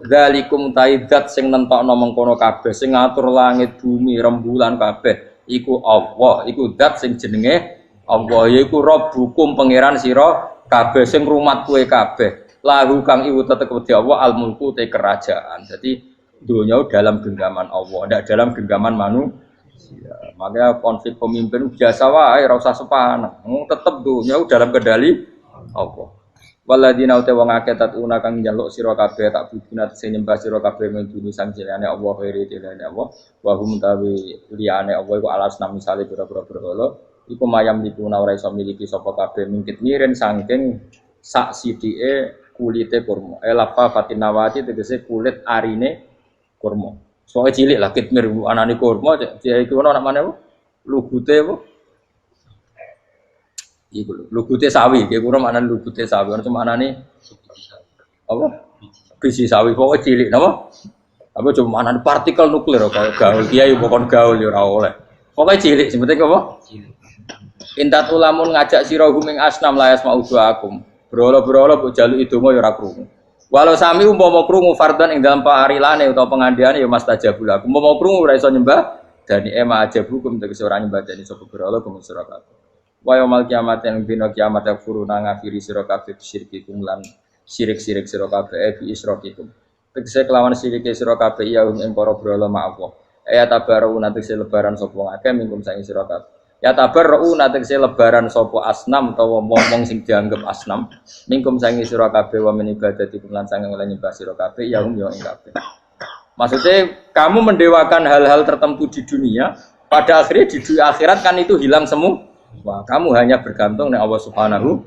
Dzalikum taidat sing nentokno mengkono kabeh sing ngatur langit bumi rembulan kabeh iku Allah, iku zat sing jenenge Allah yaiku Rabbukum pangeran sira kabeh sing rumat kowe kabeh. Lahu kang iwu tetep wedi Allah al mulku te kerajaan. Jadi dunia dalam genggaman Allah, tidak dalam genggaman manusia. Makanya konflik pemimpin biasa wae, ora usah sepaneng. Tetep dunia dalam kendali Allah. Waladina uta wong akeh tatuna kang njaluk sira kabeh tak bujuna sing nyembah sira kabeh menduni sang jenenge Allah khairi dilane Allah. Wa hum tawi liyane Allah iku alasna misale pira-pira berhala. Iku mayam dipuna ora iso miliki sapa kabeh mingkit miren saking sak sidike kulite kurma. Lafa fatinawati tegese kulit arine kurma. Soale cilik lah kitmir anane kurma dia iku ana mana apa? Lugute apa? Iku lugute sawi, iki kurang anane lugute sawi, ana cuma anane apa? Biji sawi pokoke cilik napa? Apa cuma ana partikel nuklir kaya gaul kiai bukan gaul ya ora oleh. Pokoke cilik sing penting apa? Intat ulamun ngajak sira huming asnam layas mau akum. Brolo-brolo mbok jaluki donga ya ora krungu. Walau sami umpama krungu fardhan ing dalam parilane utawa pengandiane ya mastajabul aku. Umpama krungu ora iso nyembah dani ema aja hukum tegese ora nyembah dani sapa brolo kuwi sira kabeh. Wa yaumul kiamat yang dina kiamat yakfuruna ngafiri sira kabeh syirkikum lan sirik-sirik sira kabeh bi isrokikum. Tegese kelawan sirike sira kabeh ya ing para brolo ma'awa. Ya tabaru tegese lebaran sapa akeh mingkum saking sira kabeh. Ya tabaru tegese lebaran sapa asnam utawa wong sing dianggep asnam mingkum saking sira kabeh wa min ibadatikum lan saking oleh nyembah sira kabeh ya ing kabeh. Maksudnya kamu mendewakan hal-hal tertentu di dunia, pada akhirnya di akhirat kan itu hilang semua. Wah, kamu hanya bergantung dengan Allah Subhanahu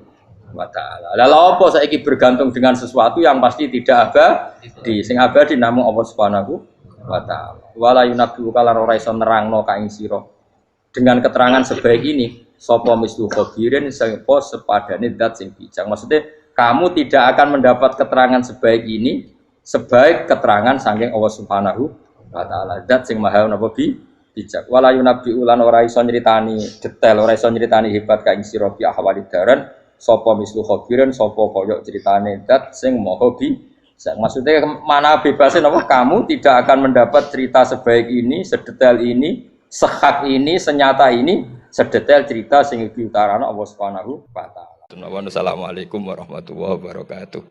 wa taala. Lalu apa saiki bergantung dengan sesuatu yang pasti tidak abadi. Sing abadi namung Allah Subhanahu wa taala. Wala yunabbi'u lan ora iso nerangno ka ing sira. Dengan keterangan sebaik ini, sapa mislu khabirin sapa sepadane zat sing bijak. Maksudnya kamu tidak akan mendapat keterangan sebaik ini sebaik keterangan saking Allah Subhanahu wa taala. Zat sing maha napa bijak. Wala yunabbi'u lan ora iso nyritani detail, ora iso nyritani hebat ka ing sira bi ahwalid daran sapa mislu khabirin sapa kaya critane zat sing maha bijak. Maksudnya mana bebasnya napa kamu tidak akan mendapat cerita sebaik ini, sedetail ini, sehak ini, senyata ini, sedetail cerita sing diutarana Allah Subhanahu wa taala. Assalamualaikum warahmatullahi wabarakatuh.